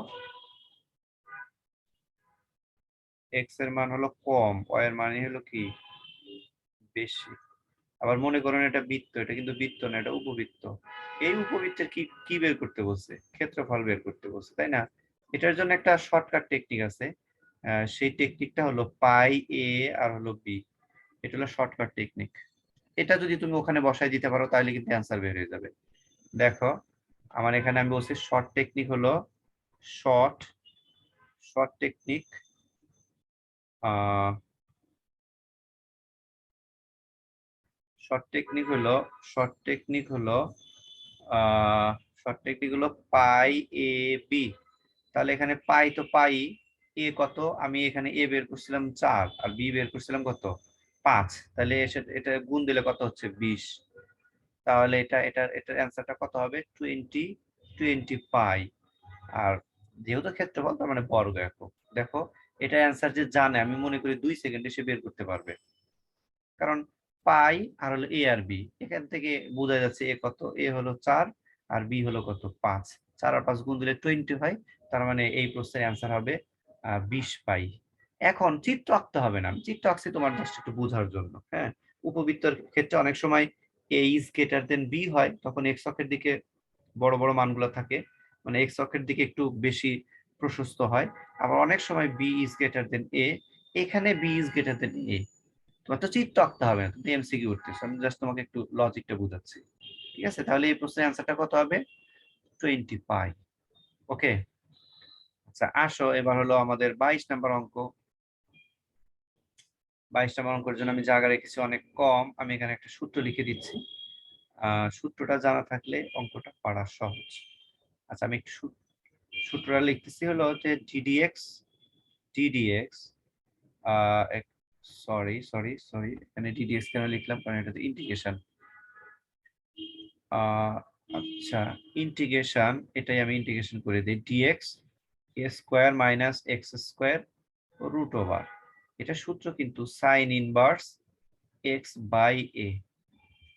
এক্স এর মান হলো কম, ওয়াই এর মানে হলো কি বেশি। আবার মনে করেন এটা বৃত্ত, এটা কিন্তু বৃত্ত না, এটা উপবৃত্ত। এই উপবৃত্তের কি কি বের করতে বলছে, ক্ষেত্রফল বের করতে বলছে, তাই না। এটার জন্য একটা শর্টকাট টেকনিক আছে, সেই টেকনিকটা হলো পাই এ আর হলো বি, এটা হলো শর্টকাট টেকনিক। এটা যদি তুমি ওখানে বসাই দিতে পারো তাহলে কিন্তু অ্যান্সার বের হয়ে যাবে। দেখো আমার এখানে আমি বলছি শর্ট টেকনিক হলো শর্ট শর্ট টেকনিক আহ শর্ট টেকনিক হলো শর্ট টেকনিক হলো আহ শর্ট টেকনিক হলো পাই এ বি। তাহলে এখানে পাই তো পাই, এ কত, আমি এখানে এ বের করছিলাম 4 আর বি বের করছিলাম কত 5, তাহলে এটা গুণ দিলে কত হচ্ছে 20। তাহলে এটার অ্যান্সারটা কত হবে 20 পাই। আর যেহেতু ক্ষেত্রফল তার মানে বর্গ একক। দেখো এটা অ্যান্সার যে জানে আমি মনে করি 2 সেকেন্ডে সে বের করতে পারবে, কারণ পাই আর হলো এ আর বি, এখান থেকে বোঝা যাচ্ছে এ কত, এ হলো 4 আর বি হলো কত 5, 4 আর 5 গুণ দিলে 20 হয়। তার মানে এই প্রশ্নের অ্যান্সার হবে 20 পাই। এখন চিত্র আঁকতে হবে না, আমি চিত্র আঁকছি তোমার জাস্ট একটু বোঝার জন্য, হ্যাঁ উপবৃত্তের ক্ষেত্রে অনেক সময় এ ইজ গ্রেটার দেন বি হয়, তখন এক্স অক্ষের দিকে বড় বড় মানগুলো থাকে, মানে এক্স অক্ষের দিকে একটু বেশি প্রশস্ত হয়। আবার অনেক সময় বি ইজ গ্রেটার দেন এ, এখানে বি ইজ গ্রেটার দেন এ। তোমার তো চিত্র আঁকতে হবে না, তুমি এমসিকিউ উঠতেছো, আমি জাস্ট তোমাকে একটু লজিকটা বুঝাচ্ছি। ঠিক আছে, তাহলে এই প্রশ্নের অ্যান্সারটা কত হবে? 20 পাই। ওকে, আচ্ছা আসো এবার হলো আমাদের 22 নাম্বার অঙ্ক। 22 নাম্বার অঙ্কের জন্য আমি জায়গা রেখেছি অনেক কম, আমি এখানে একটা সূত্র লিখে দিচ্ছি। সূত্রটা জানা থাকলে অঙ্কটা পারা সহজ। আচ্ছা আমি একটু সূত্রটা লিখতেছি, হলো যে ডিডিএক্স সরি সরি সরি, এখানে ডিডিএক্স কেন লিখলাম, কারণ এটা তো ইন্টিগ্রেশন। আচ্ছা ইন্টিগ্রেশন, এটাই আমি ইন্টিগ্রেশন করে দিই, dx a square minus x square root over, এটা সূত্র কিন্তু sine inverse x by a.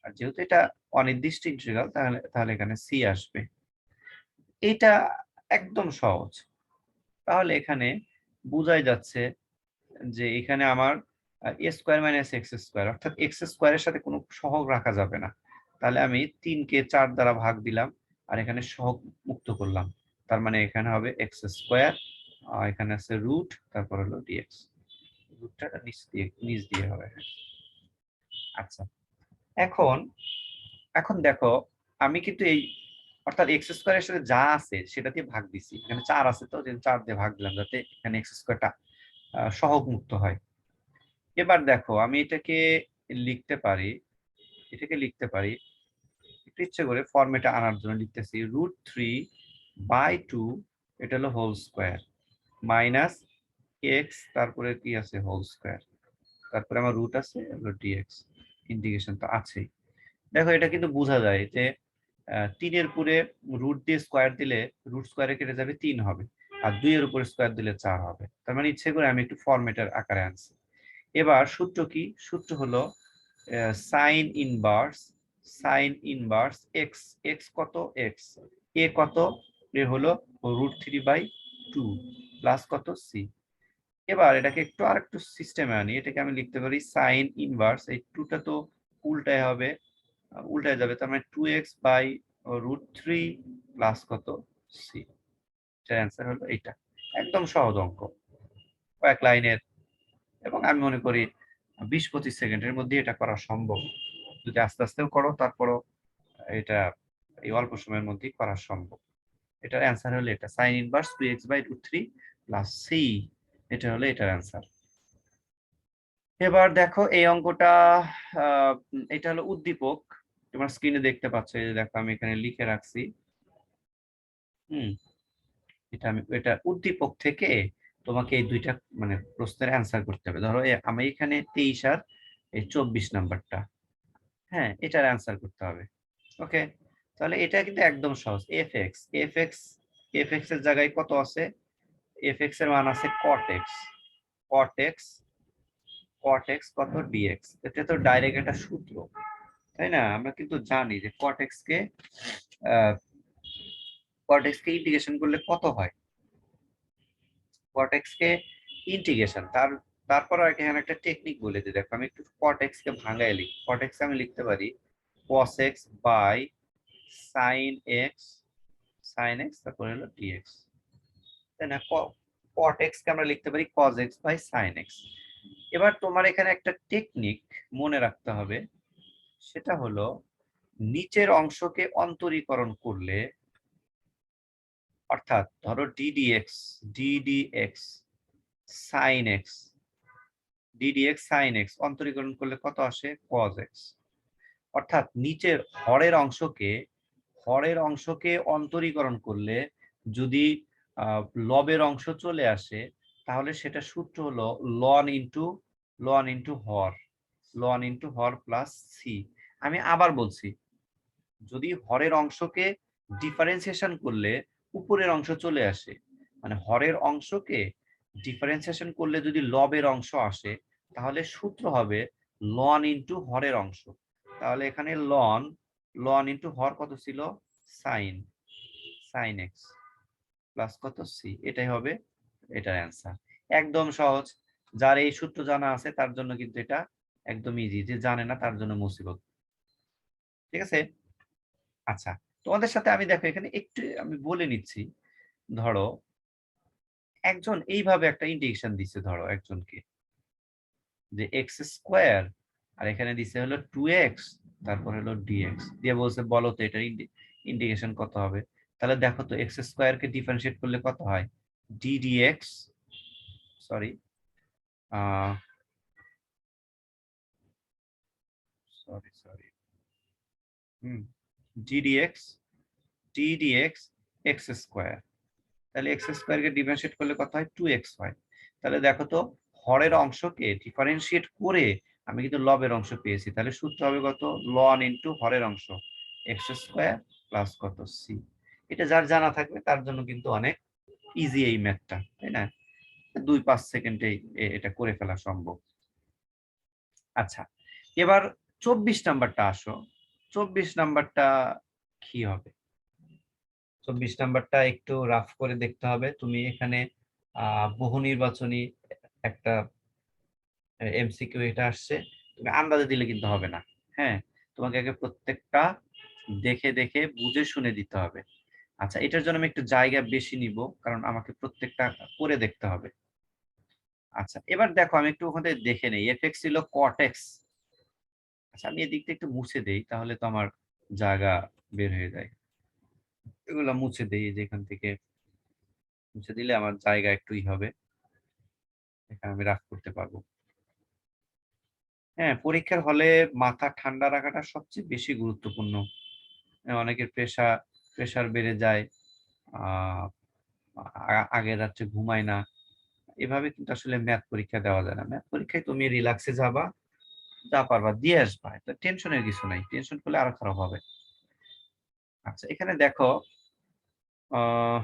আর যেহেতু এটা অনির্দিষ্ট ইন্টিগ্রাল, তাহলে তাহলে এখানে সি আসবে। এটা একদম সহজ। তাহলে এখানে বোঝাই যাচ্ছে যে এখানে আমার এ স্কোয়ার মাইনাস এক্স স্কোয়ার, অর্থাৎ এক্স স্কোয়ারের সাথে কোনো সহগ রাখা যাবে না। তাহলে আমি 3কে 4 দ্বারা ভাগ দিলাম আর এখানে সহগ মুক্ত করলাম, তার মানে এখানে হবে এক্স স্কোয়ার, এখানে আছে রুট, তারপর হলো ডিএক্স, রুটটা নিচ দিয়ে হবে। আচ্ছা এখন এখন দেখো, আমি কিন্তু এই অর্থাৎ এক্স স্কোয়ারের সাথে যা আছে সেটা দিয়ে ভাগ দিছি, এখানে 4 আছে তো 4 দিয়ে ভাগ দিলাম যাতে এখানে এক্স স্কোয়ারটা সহগ মুক্ত হয়। এবার দেখো আমি এটাকে লিখতে পারি, একটু ইচ্ছে করে ফর্মেটে আনার জন্য লিখতেছি √3/2, এটা হলো হোল স্কোয়ার, মাইনাস এক্স, তারপরে কি আছে হোল স্কোয়ার, তারপরে আমার রুট আছে হলো ডিএক্স, ইন্টিগ্রেশন তো আছেই। দেখো এটা কিন্তু বোঝা যায় যে 3-এর উপরে রুট দিয়ে স্কোয়ার দিলে রুট স্কোয়ারে কেটে যাবে 3 হবে, আর 2-এর উপরে স্কোয়ার দিলে 4 হবে, তার মানে ইচ্ছে করে আমি একটু ফরম্যাটের আকারে আনছি। এবার সূত্র কি? সূত্র হলো সাইন ইনভার্স এক্স, এক্স কত, এক্স এ কত, এ হলো √3/2 প্লাস কত সি। এবার এটাকে একটু আরেকটু সিস্টেমে আনি, এটাকে আমি লিখতে পারি সাইন ইনভার্স, এই 2টা তো উল্টায় হবে, উল্টায় যাবে, তার মানে 2x/√3 প্লাস কত সি। এটার অ্যান্সার হলো এইটা। একদম সহজ অঙ্ক, কয়েক লাইনের, এবং আমি মনে করি 20-25 সেকেন্ডের মধ্যে এটা করা সম্ভব। যদি আস্তে আস্তেও করো তারপরও এটা এই অল্প সময়ের মধ্যেই করা সম্ভব। এটার অ্যান্সার হলো এটা, sign inverse 2x/√3 plus C, এটা হলো এটার অ্যান্সার। এবার দেখো এই অঙ্কটা, এটা হলো উদ্দীপক, তোমার স্ক্রিনে দেখতে পাচ্ছ, এই যে দেখো আমি এখানে লিখে রাখছি। এটা উদ্দীপক থেকে তোমাকে এই দুইটা মানে প্রশ্নের অ্যান্সার করতে হবে। ধরো আমি এখানে 23 আর এই 24 নাম্বারটা, হ্যাঁ এটার অ্যান্সার করতে হবে। ওকে, তাহলে এটা কিন্তু একদম সহজ। এফ এক্স এর জায়গায় কত আছে? এফ এক্স এর মান আছে কট এক্স কত ডিএক্স, এটা তো ডাইরেক্ট একটা সূত্র, তাই না? আমরা কিন্তু জানি যে কট এক্স কে ইন্টিগ্রেশন করলে কত হয়। কট এক্স কে ইন্টিগ্রেশন তারপর এখানে একটা টেকনিক বলে দিই, দেখো আমি একটু কট এক্স কে ভাঙায় লিখি। কট এক্স আমি লিখতে পারি cos x by sine x তারপর হলো ডিএক্স, তাই না? কট এক্স কে আমরা লিখতে পারি cos x by sine x. এবার তোমার এখানে একটা টেকনিক মনে রাখতে হবে, সেটা হলো নিচের অংশকে অন্তরীকরণ করলে, অর্থাৎ ধরো ডিডিএক্স সাইন এক্স অন্তরীকরণ করলে কত আসে? cos x। অর্থাৎ নিচের হরের অংশকে অন্তরীকরণ করলে যদি লবের অংশ চলে আসে, তাহলে সেটা সূত্র হলো লন ইনটু হর প্লাস সি। আমি আবার বলছি, যদি হরের অংশকে ডিফারেন্সিয়েশন করলে উপরের অংশ চলে আসে, মানে হরের অংশকে ডিফারেন্সিয়েশন করলে যদি লবের অংশ আসে, তাহলে সূত্র হবে লন ইনটু হরের অংশ। তাহলে এখানে লন ইনটু হর কত ছিল? সাইন এক্স প্লাস কত সি, এটাই হবে এটার অ্যান্সার। একদম সহজ, যার এই সূত্র জানা আছে তার জন্য কিন্তু এটা একদম ইজি, যে জানে না তার জন্য মুসিবত। ঠিক আছে, আচ্ছা তোমাদের সাথে আমি দেখো এখানে একটু আমি বলে নিচ্ছি। ধরো একজন এইভাবে একটা ইন্টিগ্রেশন দিছে, ধরো একজনকে যে এক্স স্কোয়ার আর এখানে দিছে হলো 2x, তারপর হলো ডিএক্স দিয়ে বলছে বলো তো এটা ইন্টিগ্রেশন কত হবে। তাহলে দেখো তো এক্স স্কোয়ার কে ডিফারেন্সিয়েট করলে কত হয়, d dx, sorry sorry sorry d dx, d dx x square, তাহলে এক্স স্কোয়ার কে ডিফারেন্সিয়েট করলে কত হয়, 2x হয়। তাহলে দেখো তো হরের অংশকে ডিফারেন্সিয়েট করে আমি কিন্তু লবের অংশ পেয়েছি, তাহলে সূত্র হবে কত, লন ইনটু হরের অংশ এক্স স্কোয়ার প্লাস কত সি। এটা যার জানা থাকবে তার জন্য কিন্তু অনেক ইজি এই ম্যাথটা, তাই না, 2-5 সেকেন্ডেই এটা করে ফেলা সম্ভব। আচ্ছা, এবার 24 নাম্বারটা আসো। 24 নাম্বারটা কি হবে, 24 নাম্বারটা একটু রাফ করে দেখতে হবে। তুমি এখানে বহু নির্বাচনী একটা এমসিকিউ এটা আসছে, তুমি আন্দাজে দিলে কিন্তু হবে না। হ্যাঁ, তোমাকে আগে প্রত্যেকটা দেখে দেখে বুঝে শুনে দিতে হবে। আচ্ছা, এটার জন্য আমি একটু জায়গা বেশি নিব, কারণ আমাকে প্রত্যেকটা করে দেখতে হবে। আচ্ছা, এবার দেখো আমি একটু ওখানে দেখে নেই, এফএক্স ছিল কট এক্স। আচ্ছা, আমি এদিক থেকে একটু মুছে দেই, তাহলে তো আমার জায়গা বের হয়ে যায়। এগুলা মুছে দেই, যেখান থেকে মুছে দিলে আমার জায়গা একটুই হবে, এখানে আমি রাফ করতে পারবো। হ্যাঁ, পরীক্ষার হলে মাথা ঠান্ডা রাখাটা সবচেয়ে বেশি গুরুত্বপূর্ণ। অনেকের প্রেশার বেড়ে যায়, আহ আগের রাত্রে ঘুমায় না, এভাবে কিন্তু আসলে ম্যাথ পরীক্ষা দেওয়া যায় না। ম্যাথ পরীক্ষায় তুমি রিল্যাক্সে যাবা, যা পারবা দিয়ে আসবা, এটা টেনশনের কিছু নাই, টেনশন করলে আরো খারাপ হবে। আচ্ছা, এখানে দেখো আহ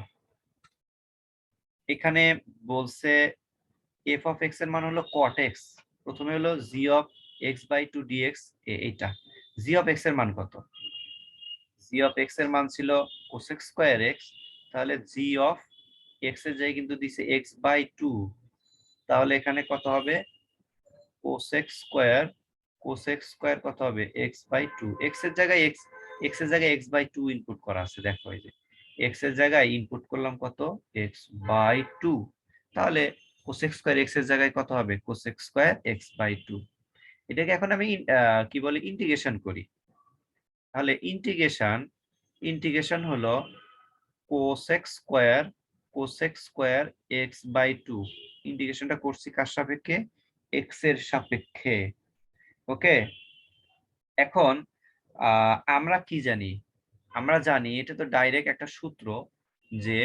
এখানে বলছে এফ অফ এক্স এর মান হলো কট এক্স, প্রথমে হলো g of x by two dx. এইটা জি অফ এক্স এর মান কত, জি অফ এক্স এর মান ছিল কোসেক স্কোয়ার এক্স, তাহলে জি অফ এক্স এর জায়গায় কিন্তু দিছে এক্স বাই টু, তাহলে এখানে কত হবে, কোসেক স্কোয়ার, কোসেক স্কোয়ার কত হবে, এক্স বাই টু, এক্স এর জায়গায় এক্স এর জায়গায় এক্স বাই টু ইনপুট করা আছে, দেখো এই যে এক্স এর জায়গায় ইনপুট করলাম কত, এক্স বাই টু, তাহলে কোসেক স্কোয়ার এক্স এর জায়গায় কত হবে, cosec square x by two. এটাকে এখন আমি কি বলে ইন্টিগ্রেশন করি, তাহলে ইন্টিগ্রেশন ইন্টিগ্রেশন হলো cosec square, cosec square x by two, ইন্টিগ্রেশনটা করছি কার সাপেক্ষে, এক্স এর সাপেক্ষে। ওকে, এখন আমরা কি জানি, আমরা জানি এটা তো ডাইরেক্ট একটা সূত্র যে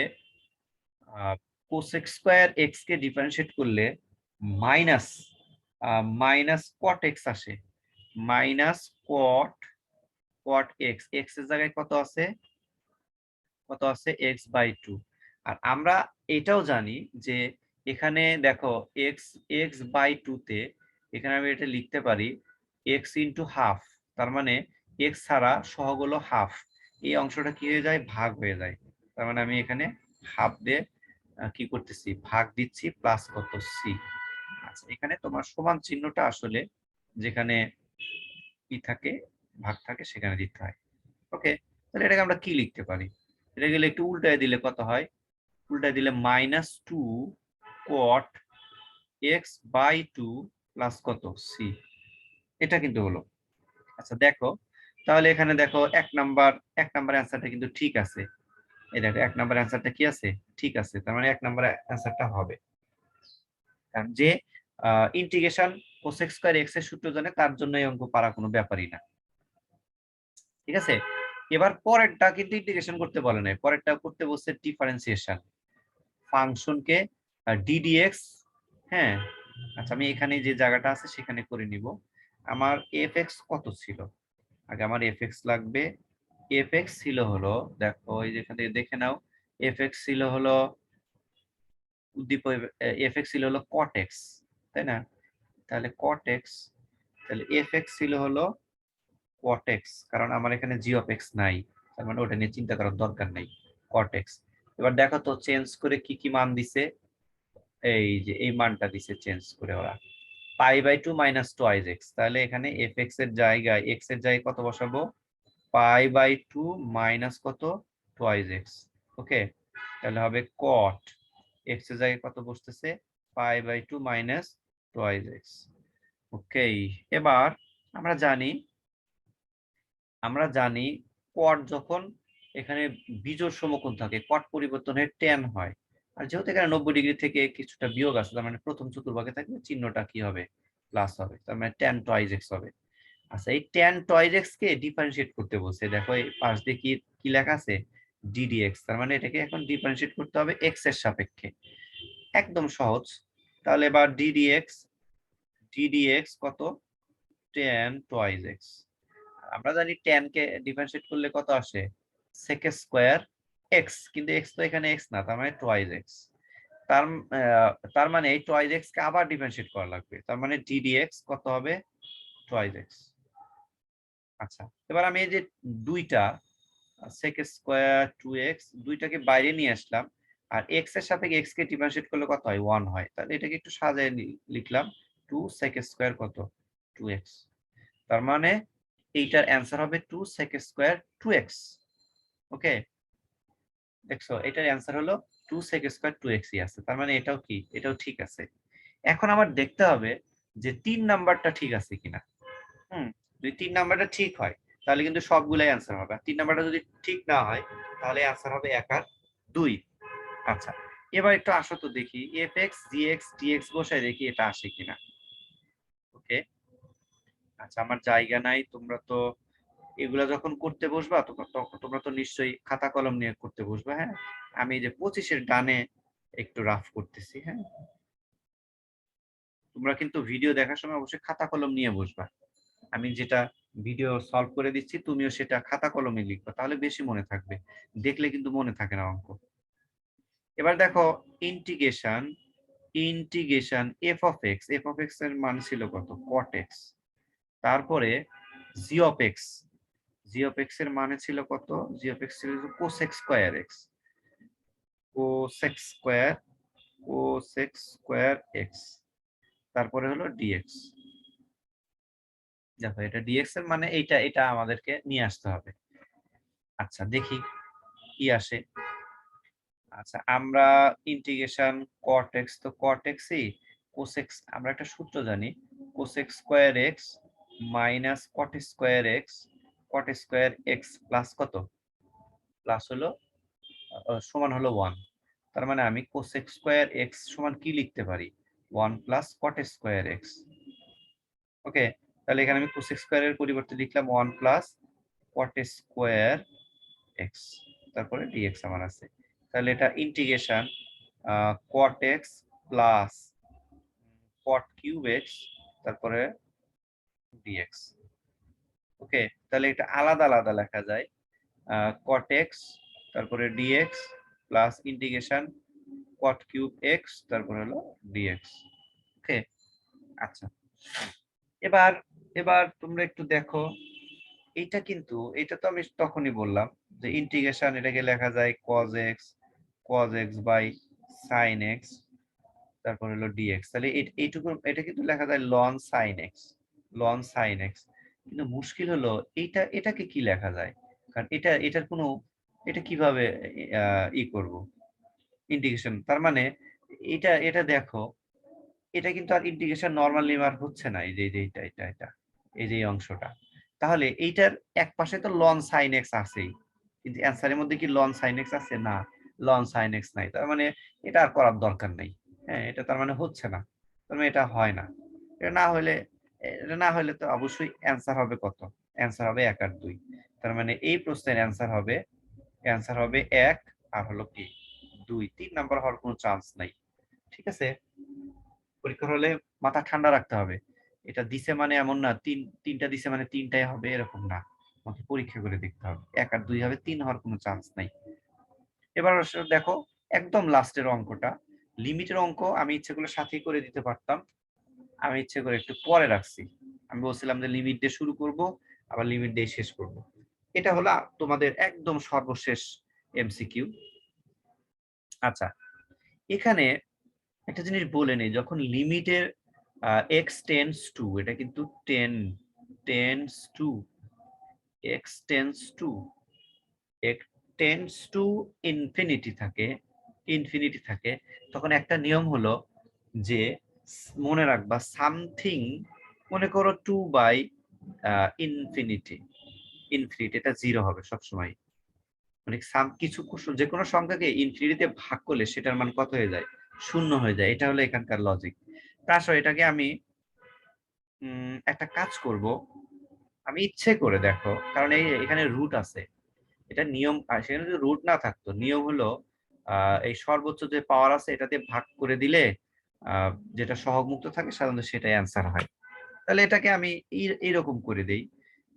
কোসেক স্কোয়ার এক্স কে ডিফারেন্সিয়েট করলে মাইনাস মাইনাস কট এক্স আসে, মাইনাস কট, কট এক্স, এক্স এর জায়গায় কত আছে, কত আছে এক্স বাই টু। আর আমরা এটাও জানি যে এখানে দেখো এক্স এক্স বাই টু তে এখানে আমি এটা লিখতে পারি এক্স ইন্টু হাফ, তার মানে এক্স ছাড়া সহগ হলো হাফ, এই অংশটা কি হয়ে যায়, ভাগ হয়ে যায়, তার মানে আমি এখানে হাফ দিয়ে কি করতেছি, ভাগ দিচ্ছি, প্লাস কত সি। আচ্ছা, এখানে তোমার সমান চিহ্নটা আসলে যেখানে কি থাকে, ভাগ থাকে, সেখানে দিতে হয়। ওকে, তাহলে এটাকে আমরা কি লিখতে পারি, এটা গেলে একটু উল্টায় দিলে কত হয়, উল্টায় দিলে minus two cot x by two plus কত সি, এটা কিন্তু হলো। আচ্ছা দেখো, তাহলে এখানে দেখো এক নাম্বার অ্যান্সারটা কিন্তু ঠিক আছে, এই দেখো এক নাম্বার অ্যান্সারটা কি আছে, ঠিক আছে, তার মানে এক নাম্বার অ্যান্সারটা হবে। কারণ যে ইন্টিগ্রেশন কোসেক স্কয়ার এক্স এর সূত্র জানে তার জন্য এই অঙ্ক পারা কোনো ব্যাপারই না। ঠিক আছে, এবার পরেরটা কিন্তু ইন্টিগ্রেশন করতে বলে নাই, পরেরটা করতে বলছে ডিফারেন্সিয়েশন ফাংশনকে ডিডিএক্স। হ্যাঁ, আচ্ছা আমি এখানে যে জায়গাটা আছে সেখানে করে নিব। আমার এফ এক্স কত ছিল, আগে আমার এফ এক্স লাগবে, এফ এক্স ছিল হলো, দেখো এই যেখান থেকে দেখে নাও, এফ এক্স ছিল হলো উদ্দীপ, এফ এক্স ছিল হলো কট এক্স, তাই না, তাহলে কট এক্স, তাহলে এফ এক্স ছিল হলো কট এক্স, কারণ আমার এখানে জি অফ এক্স নাই, তার মানে ওটা নিয়ে চিন্তা করার দরকার নেই, কট এক্স। এবার দেখো তো চেঞ্জ করে কি কি মান দিছে, এই যে এই মানটা দিছে চেঞ্জ করে ওরা, pi by two minus twice x, তাহলে এখানে এফ এক্স এর জায়গায় এক্স এর জায়গায় কত বসাবো, π/2 মাইনাস কত টুয়াইস এক্স। ওকে, তাহলে হবে কট এক্স এর জায়গায় কত বসতেছে π/2 মাইনাস টুয়াইস এক্স। ওকে, এবার আমরা জানি কট যখন এখানে বিজোড় সমকোণ থাকে কট পরিবর্তন হয়ে ট্যান হয়। আর যেহেতু এখানে 90 ডিগ্রি থেকে কিছুটা বিয়োগ আছে, তার মানে প্রথম চতুর্ভাগে থাকবে চিহ্নটা কি হবে প্লাস হবে, তার মানে ট্যান টুয়াইস এক্স হবে। আচ্ছা, এই ট্যান টুয়াইস এক্স কে ডিফারেন্সিয়েট করতে বলছে, দেখো এই পাশ দিয়ে কি কি লেখা আছে ডিডিএক্স, তার মানে এটাকে এখন ডিফারেন্সিয়েট করতে হবে এক্স এর সাপেক্ষে। একদম সহজ। তাহলে এবার ডিডিএক্স কত ট্যান টুয়াইস এক্স। আমরা জানি ট্যান কে ডিফারেন্সিয়েট করলে কত আসে সেক স্কয়ার এক্স, কিন্তু এক্স তো এখানে এক্স না, তার মানে টুয়াইস এক্স। তার মানে এই টুয়াইস এক্স কে আবার ডিফারেন্সিয়েট করা লাগবে, তার মানে ডিডিএক্স কত হবে টুয়াইস এক্স। আচ্ছা, এবার আমি এই যে দুইটা সেক স্কয়ার 2x দুইটাকে বাইরে নিয়ে আসলাম, আর এক্স এর সাপেক্ষে এক্স কে ডিফারেন্সিয়েট করলে কত হয় 1 হয়, তাহলে এটাকে একটু সাজিয়ে লিখলাম 2 সেক স্কয়ার কত 2x। তার মানে এইটার অ্যান্সার হবে 2 সেক স্কয়ার 2x। ওকে, দেখছো এটার অ্যান্সার হলো 2 সেক স্কয়ার 2x ই আছে, তার মানে এটাও কি এটাও ঠিক আছে। এখন আমার দেখতে হবে যে 3 নাম্বারটা ঠিক আছে কিনা। যদি 3 নাম্বারটা ঠিক হয় তাহলে কিন্তু সবগুলাই অ্যান্সার হবে, আর 3 নাম্বারটা যদি ঠিক না হয় তাহলে অ্যান্সার হবে 1 আর 2। আচ্ছা, এবার একটু আসো তো দেখি fx gx dx বসাই দেখি এটা আসে কিনা। ওকে, আচ্ছা আমার জায়গা নাই, তোমরা তো এগুলা যখন করতে বসবা তোমরা তো নিশ্চয়ই খাতা কলম নিয়ে করতে বসবা। হ্যাঁ, আমি এই যে 25 এর ডানে একটু রাফ করতেছি। হ্যাঁ, তোমরা কিন্তু ভিডিও দেখার সময় অবশ্যই খাতা কলম নিয়ে বসবা। আমি যেটা ভিডিও সলভ করে দিচ্ছি তুমিও সেটা খাতা কলমে লিখবা, তাহলে বেশি মনে থাকবে, দেখলে কিন্তু মনে থাকে না অঙ্ক। এবার দেখো integration integration F of x এর মান ছিল কত cot x, তারপরে জি অফ এক্স এর মানে ছিল কত, জি অফ এক্স ছিল cosec square x, cosec square cosec square x, তারপরে হলো ডিএক্স। দেখো এটা ডিএক্স এর মানে এটা এটা আমাদেরকে নিয়ে আসতে হবে। আচ্ছা দেখি কি আসে। আচ্ছা, আমরা ইন্টিগ্রেশন cot x, তো cot x ই cosec, আমরা একটা সূত্র জানি cosec square x minus cot square x, cot square x plus কত প্লাস হলো সমান হলো 1। তার মানে আমি cosec স্কয়ার x সমান কি লিখতে পারি 1 প্লাস cot স্কয়ার x। ওকে, তাহলে এখানে আমি cosec স্কয়ার এর পরিবর্তে লিখলাম 1 প্লাস cot স্কয়ার x, তারপরে dx আমার আছে। তাহলে এটা integration cot x plus cot cube x তারপরে dx। ওকে, তাহলে এটা আলাদা আলাদা লেখা যায় cot x তারপরে dx plus integration cot cube x তারপরে হলো dx। ওকে, আচ্ছা এবার এবার তোমরা একটু দেখো এইটা কিন্তু এটা তো আমি তখনই বললাম যে ইন্টিগ্রেশন এটাকে লেখা যায় cos x by sin x তারপর হলো dx, তাহলে এইটুকু এটা কিন্তু লেখা যায় ln sin x। কিন্তু মুশকিল হলো এটাকে কি লেখা যায়, কারণ এটার কোনো এটা কিভাবে করব ইন্টিগ্রেশন, তার মানে এটা দেখো এটা কিন্তু আর ইন্টিগ্রেশন নরমাল লিমার হচ্ছে না, এই যে এটা এই যে এই অংশটা। তাহলে এইটার এক পাশে তো ln sin x আছেই, কিন্তু অ্যানসারের মধ্যে কি ln sin x আছে না, ln sin x নাই, তার মানে এটা আর করার দরকার নেই। হ্যাঁ, এটা তার মানে হচ্ছে না, তার মানে এটা হয় না। এটা না হলে তো অবশ্যই অ্যানসার হবে কত, অ্যানসার হবে 1 আর 2। তার মানে এই প্রশ্নের অ্যানসার হবে 1 আর হলো কি 2, 3 নাম্বার হওয়ার কোনো চান্স নাই। ঠিক আছে, পরীক্ষার হলে মাথা ঠান্ডা রাখতে হবে, এটা দিছে মানে এমন না তিনটা দিছে মানে তিনটাই হবে এরকম না, আমাকে পরীক্ষা করে দেখতে হবে 1 আর 2 হবে, 3 হওয়ার কোনো চান্স নাই। এবার দেখো একদম লাস্টের অঙ্কটা লিমিটের অঙ্ক, আমি ইচ্ছে করলে সাথেই করে দিতে পারতাম, আমি ইচ্ছে করে একটু পরে রাখছি। আমি বলছিলাম যে লিমিট দিয়ে শুরু করব আবার লিমিট দিয়ে শেষ করব। এটা হলো তোমাদের একদম সর্বশেষ এমসিকিউ। আচ্ছা, এখানে একটা জিনিস বলে নেই, যখন লিমিটের x টেন্ডস টু, এটা কিন্তু tends to x tends to infinity থাকে তখন একটা নিয়ম হলো যে মনে রাখবা সামথিং, মনে করো 2 ইনফিনিটি, এটা 0 হবে সবসময়। মানে কিছু যে কোনো সংখ্যাকে ইনফিনিটিতে ভাগ করলে সেটার মান কত হয়ে যায়? 0 হয়ে যায়। এটা হলো এখানকার লজিক। তাছাড়া এটাকে আমি একটা কাজ করব, আমি ইচ্ছে করে দেখো, কারণ এখানে রুট আছে, এটা নিয়ম। আর সেখানে যদি রুট না থাকতো, নিয়ম হলো এই সর্বোচ্চ যে পাওয়ার আছে এটাতে ভাগ করে দিলে যেটা সহগমুক্ত থাকে সাধারণত সেটাই অ্যান্সার হয়। তাহলে এটাকে আমি এইরকম করে দেই।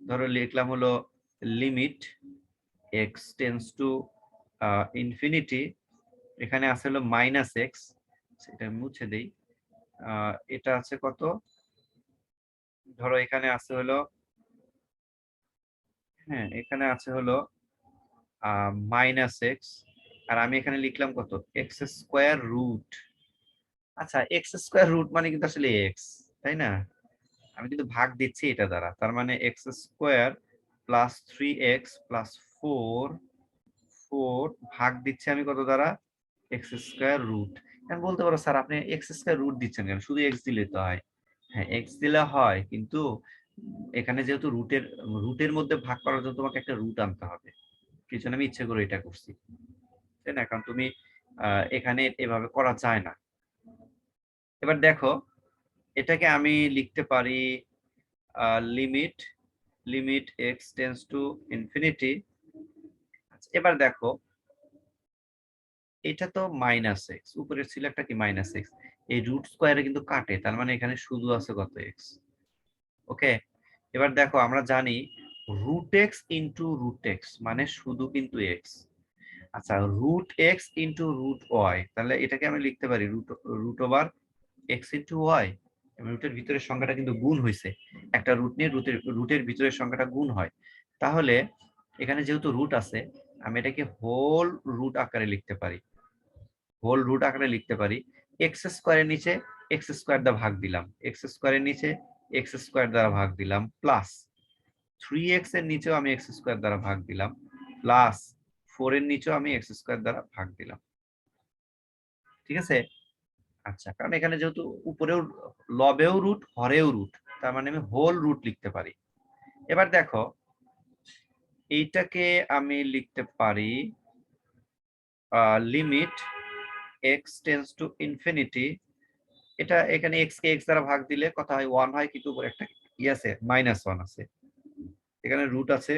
ধরো লিখলাম হলো limit x tends to infinity, এখানে আছে হলো -x, সেটা মুছে দেই। এটা আছে কত, ধরো এখানে আছে হলো, হ্যাঁ এখানে আছে হলো -x, আর আমি এখানে লিখলাম কত, এক্স স্কোয়ার রুট। আচ্ছা, এক্স স্কোয়ার রুট মানে কিন্তু আসলে এক্স, তাই না? আমি কিন্তু ভাগ দিচ্ছি এটা দ্বারা, তার মানে x square plus 3x plus 4 ভাগ দিচ্ছি আমি কত দ্বারা, এক্স স্কোয়ার রুট। আমি বলতে পারো স্যার আপনি এক্স স্কোয়ার রুট দিচ্ছেন কেন, শুধু এক্স দিলে তো হয়। হ্যাঁ এক্স দিলে হয়, কিন্তু এখানে যেহেতু রুটের মধ্যে ভাগ করার জন্য তোমাকে একটা রুট আনতে হবে, কিছু আমি ইচ্ছে করে এটা করছি, তাই না? কারণ তুমি এখানে এভাবে করা যায় না। এবার দেখো, এটাকে আমি লিখতে পারি limit x tends to infinity. এবার দেখো, এটা তো -x, উপরের ছিল একটা কি -x, এই রুট স্কোয়ারে কিন্তু কাটে, তার মানে এখানে শুধু আছে কত, x। ওকে, এবার দেখো আমরা জানি √x মানে শুধু কিন্তু x। আচ্ছা, √x ইন্টু √y, তাহলে এটাকে আমি লিখতে পারি √x ইন্টু y। রুটের ভিতরের সংখ্যাটা কিন্তু গুণ হয়েছে, একটা রুট নিয়ে রুটের ভিতরের সংখ্যাটা গুণ হয়। তাহলে এখানে যেহেতু রুট আছে, আমি এটাকে হোল রুট আকারে লিখতে পারি, এক্স স্কোয়ারের নিচে এক্স স্কোয়ার দ্বারা ভাগ দিলাম, এক্স স্কোয়ারের নিচে এক্স স্কোয়ার দ্বারা ভাগ দিলাম, প্লাস 3x এর নিচেও আমি এক্স স্কোয়ার দ্বারা ভাগ দিলাম, প্লাস 4 এর নিচেও আমি এক্স স্কোয়ার দ্বারা ভাগ দিলাম। ঠিক আছে? আচ্ছা, কারণ এখানে যেহেতু উপরেও লবেও রুট হরেও রুট, তার মানে আমি হোল রুট লিখতে পারি। এবার দেখো, এইটাকে আমি লিখতে পারি limit x tends to infinity. এটা এখানে এক্স কে এক্স দ্বারা ভাগ দিলে কত হয়, 1 হয়, কিন্তু উপরে একটা ই আছে -1 আছে, এখানে রুট আছে,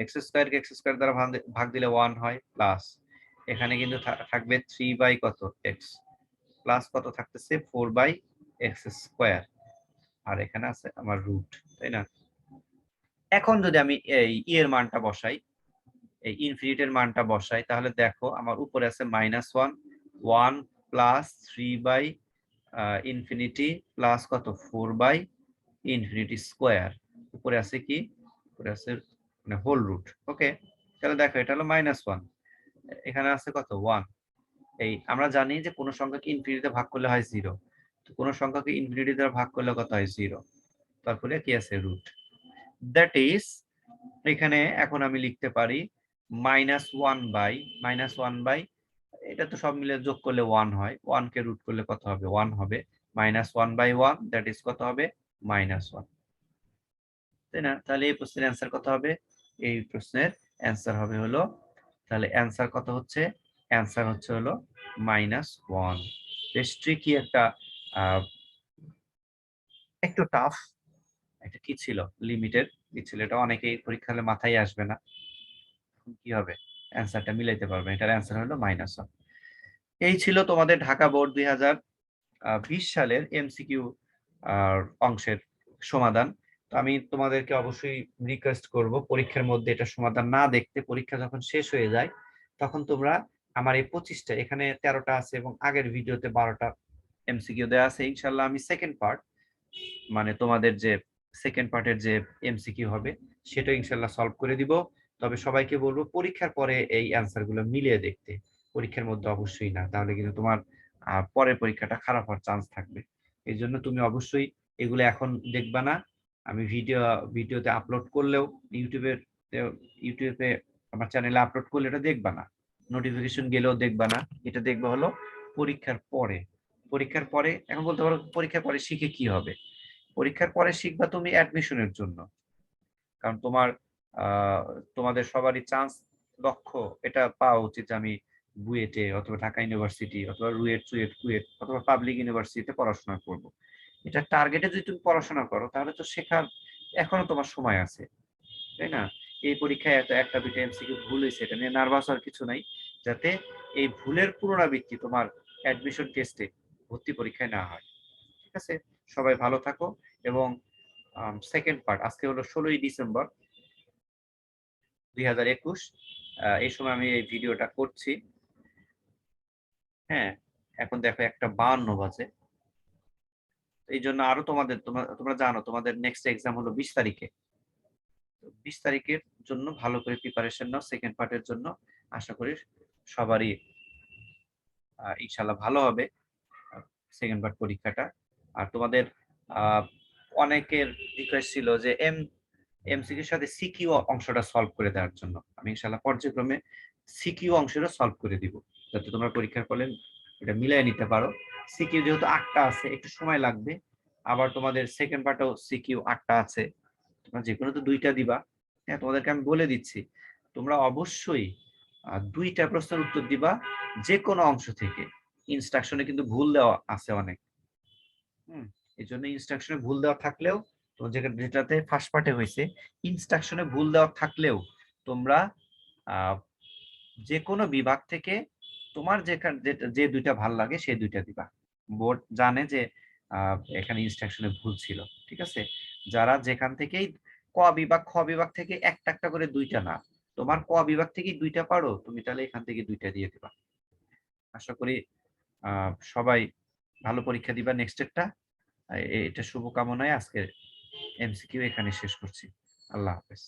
এক্স স্কোয়ার কে এক্স স্কোয়ার দ্বারা ভাগ দিলে 1 হয়, প্লাস এখানে কিন্তু থাকবে 3 কত এক্স, প্লাস কত থাকতেছে 4x স্কোয়ার, আর এখানে আছে আমার রুট, তাই না? এখন যদি আমি এই এর মানটা বসাই, এই ইনফিনিটির মানটা বসাই, তাহলে দেখো আমার উপরে আছে -1 প্লাস 3 ইনফিনিটি প্লাস কত 4 ইনফিনিটি স্কোয়ার, উপরে আছে কি, উপরে আছে মানে হোল রুট। ওকে, তাহলে দেখো এটা হলো -1, এখানে আছে কত 1। এই আমরা জানি যে কোন সংখ্যাকে ইনফিনিটিতে ভাগ করলে হয় 0, তো কোন সংখ্যাকে ইনফিনিটি দ্বারা ভাগ করলে কত হয় 0, তারপরে কি আছে রুট। দ্যাট ইজ, এখানে এখন আমি লিখতে পারি -1 বাই, এটা তো সব মিলে যোগ করলে 1 হয়, 1 কে রুট করলে কত হবে, 1 হবে, -1/1, দ্যাট ইজ কত হবে, -1, তাই না? তাহলে এই প্রশ্নের অ্যান্সার কত হবে, এই প্রশ্নের অ্যান্সার হবে হলো, তাহলে অ্যান্সার কত হচ্ছে, অ্যান্সার হচ্ছে হলো -1। বেশ ট্রিকি একটা, একটু টাফ, এটা কি ছিল, লিমিটেড কি ছিল, এটা অনেকেই পরীক্ষা হলে মাথায় আসবে না, কি হবে অ্যান্সারটা মিলাইতে পারবে, এটার অ্যান্সার হলো -1। এই ছিল তোমাদের ঢাকা বোর্ড 2020 সালের এমসিকিউ অংশের সমাধান। তো আমি তোমাদেরকে অবশ্যই রিকোয়েস্ট করব পরীক্ষার মধ্যে এটা সমাধান না দেখতে, পরীক্ষা যখন শেষ হয়ে যায় তখন তোমরা আমার এই 25টা, এখানে 13টা আছে এবং আগের ভিডিওতে 12টা এমসিকিউ দেওয়া আছে, ইনশাল্লাহ আমি সেকেন্ড পার্ট, মানে তোমাদের যে সেকেন্ড পার্টের যে এমসিকিউ হবে সেটা ইনশাল্লাহ সলভ করে দিব। তবে সবাইকে বলবো পরীক্ষার পরে এই অ্যান্সার গুলো মিলিয়ে দেখতে, পরীক্ষার মধ্যে অবশ্যই না, তাহলে কিন্তু তোমার পরের পরীক্ষাটা খারাপ হওয়ার চান্স থাকবে। এই জন্য তুমি অবশ্যই এগুলো এখন দেখবা না, আমি ভিডিওতে আপলোড করলেও ইউটিউবে আমার চ্যানেলে আপলোড করলে এটা দেখবা না, নোটিফিকেশন গেলেও দেখবা না। এটা দেখবা হলো পরীক্ষার পরে। পরীক্ষার পরে এখন বলতে পারো পরীক্ষার পরে শিখে কি হবে? পরীক্ষার পরে শিখবা তুমি অ্যাডমিশনের জন্য। কারণ আহ, তোমাদের সবারই চান্স, লক্ষ্য এটা পাওয়া উচিত যে আমি বুয়েটে অথবা ঢাকা ইউনিভার্সিটি অথবা রুয়েট চুয়েট কুয়েট অথবা পাবলিক ইউনিভার্সিটিতে পড়াশোনা করব। এটা টার্গেটে যদি তুমি পড়াশোনা করো তাহলে তো শেখার এখনো তোমার সময় আছে, তাই না? এই পরীক্ষায় এত একটা দুইটা এমসিকিউ ভুল হয়েছে, এটা নিয়ে নার্ভাস হওয়ার কিছু নাই। যাতে এই ভুলের পুনরাবৃত্তি তোমার অ্যাডমিশন টেস্টে, ভর্তি পরীক্ষায় না হয়। ঠিক আছে, সবাই ভালো থাকো। এবং সেকেন্ড পার্ট আজকে হলো 16ই ডিসেম্বর 2021। এই সময় আমি এই ভিডিওটা করছি। হ্যাঁ, এখন দেখো 1:52 বাজে। এই জন্য আরো তোমরা জানো তোমাদের নেক্সট এক্সাম হলো 20 তারিখে। 20 তারিখের জন্য ভালো করে প্রিপারেশন নাও সেকেন্ড পার্টের জন্য। আশা করি সবারই ইনশাল্লাহ ভালো হবে সেকেন্ড পার্ট পরীক্ষাটা। আর তোমাদের আহ, অনেকের রিকোয়েস্ট ছিল যে এমসিকিউর সাথে সিকিউ অংশটা সলভ করে দেওয়ার জন্য। আমি ইনশাল্লাহ পর্যায়ক্রমে সিকিউ অংশটা সলভ করে দিব, যাতে তোমরা পরীক্ষার ফলে এটা মিলাই নিতে পারো। সিকিউ যেহেতু 8টা আছে একটু সময় লাগবে, আবার তোমাদের সেকেন্ড পার্টেও সিকিউ 8টা আছে, তোমরা যে কোনো তো 2টা দিবা। হ্যাঁ, তোমাদেরকে আমি বলে দিচ্ছি, তোমরা অবশ্যই 2টা প্রশ্নের উত্তর দিবা যে কোনো অংশ থেকে। ইনস্ট্রাকশনে কিন্তু ভুল দেওয়া আছে অনেক। হুম, এই জন্য ইনস্ট্রাকশনে ভুল দেওয়া থাকলেও, তো যেটাতে ফার্স্ট পার্টে হয়েছে, ইনস্ট্রাকশনে ভুল দেওয়া থাকলেও তোমরা আহ, যে কোনো বিভাগ থেকে তোমার যে 2টা ভাল লাগে সেই 2টা দিবা। বোর্ড জানে যে এখানে ইনস্ট্রাকশনে ভুল ছিল। ঠিক আছে, যারা যেখান থেকেই ক বিভাগ খ বিভাগ থেকে একটা একটা করে 2টা না, তোমার ক বিভাগ থেকেই 2টা পারো তুমি, তাহলে এখান থেকে 2টা দিয়ে দিবা। আশা করি সবাই ভালো পরীক্ষা দিবা নেক্সটেরটা। এটা শুভকামনায় আজকে এমসিকিউ এখানে শেষ করছি। আল্লাহ হাফেজ।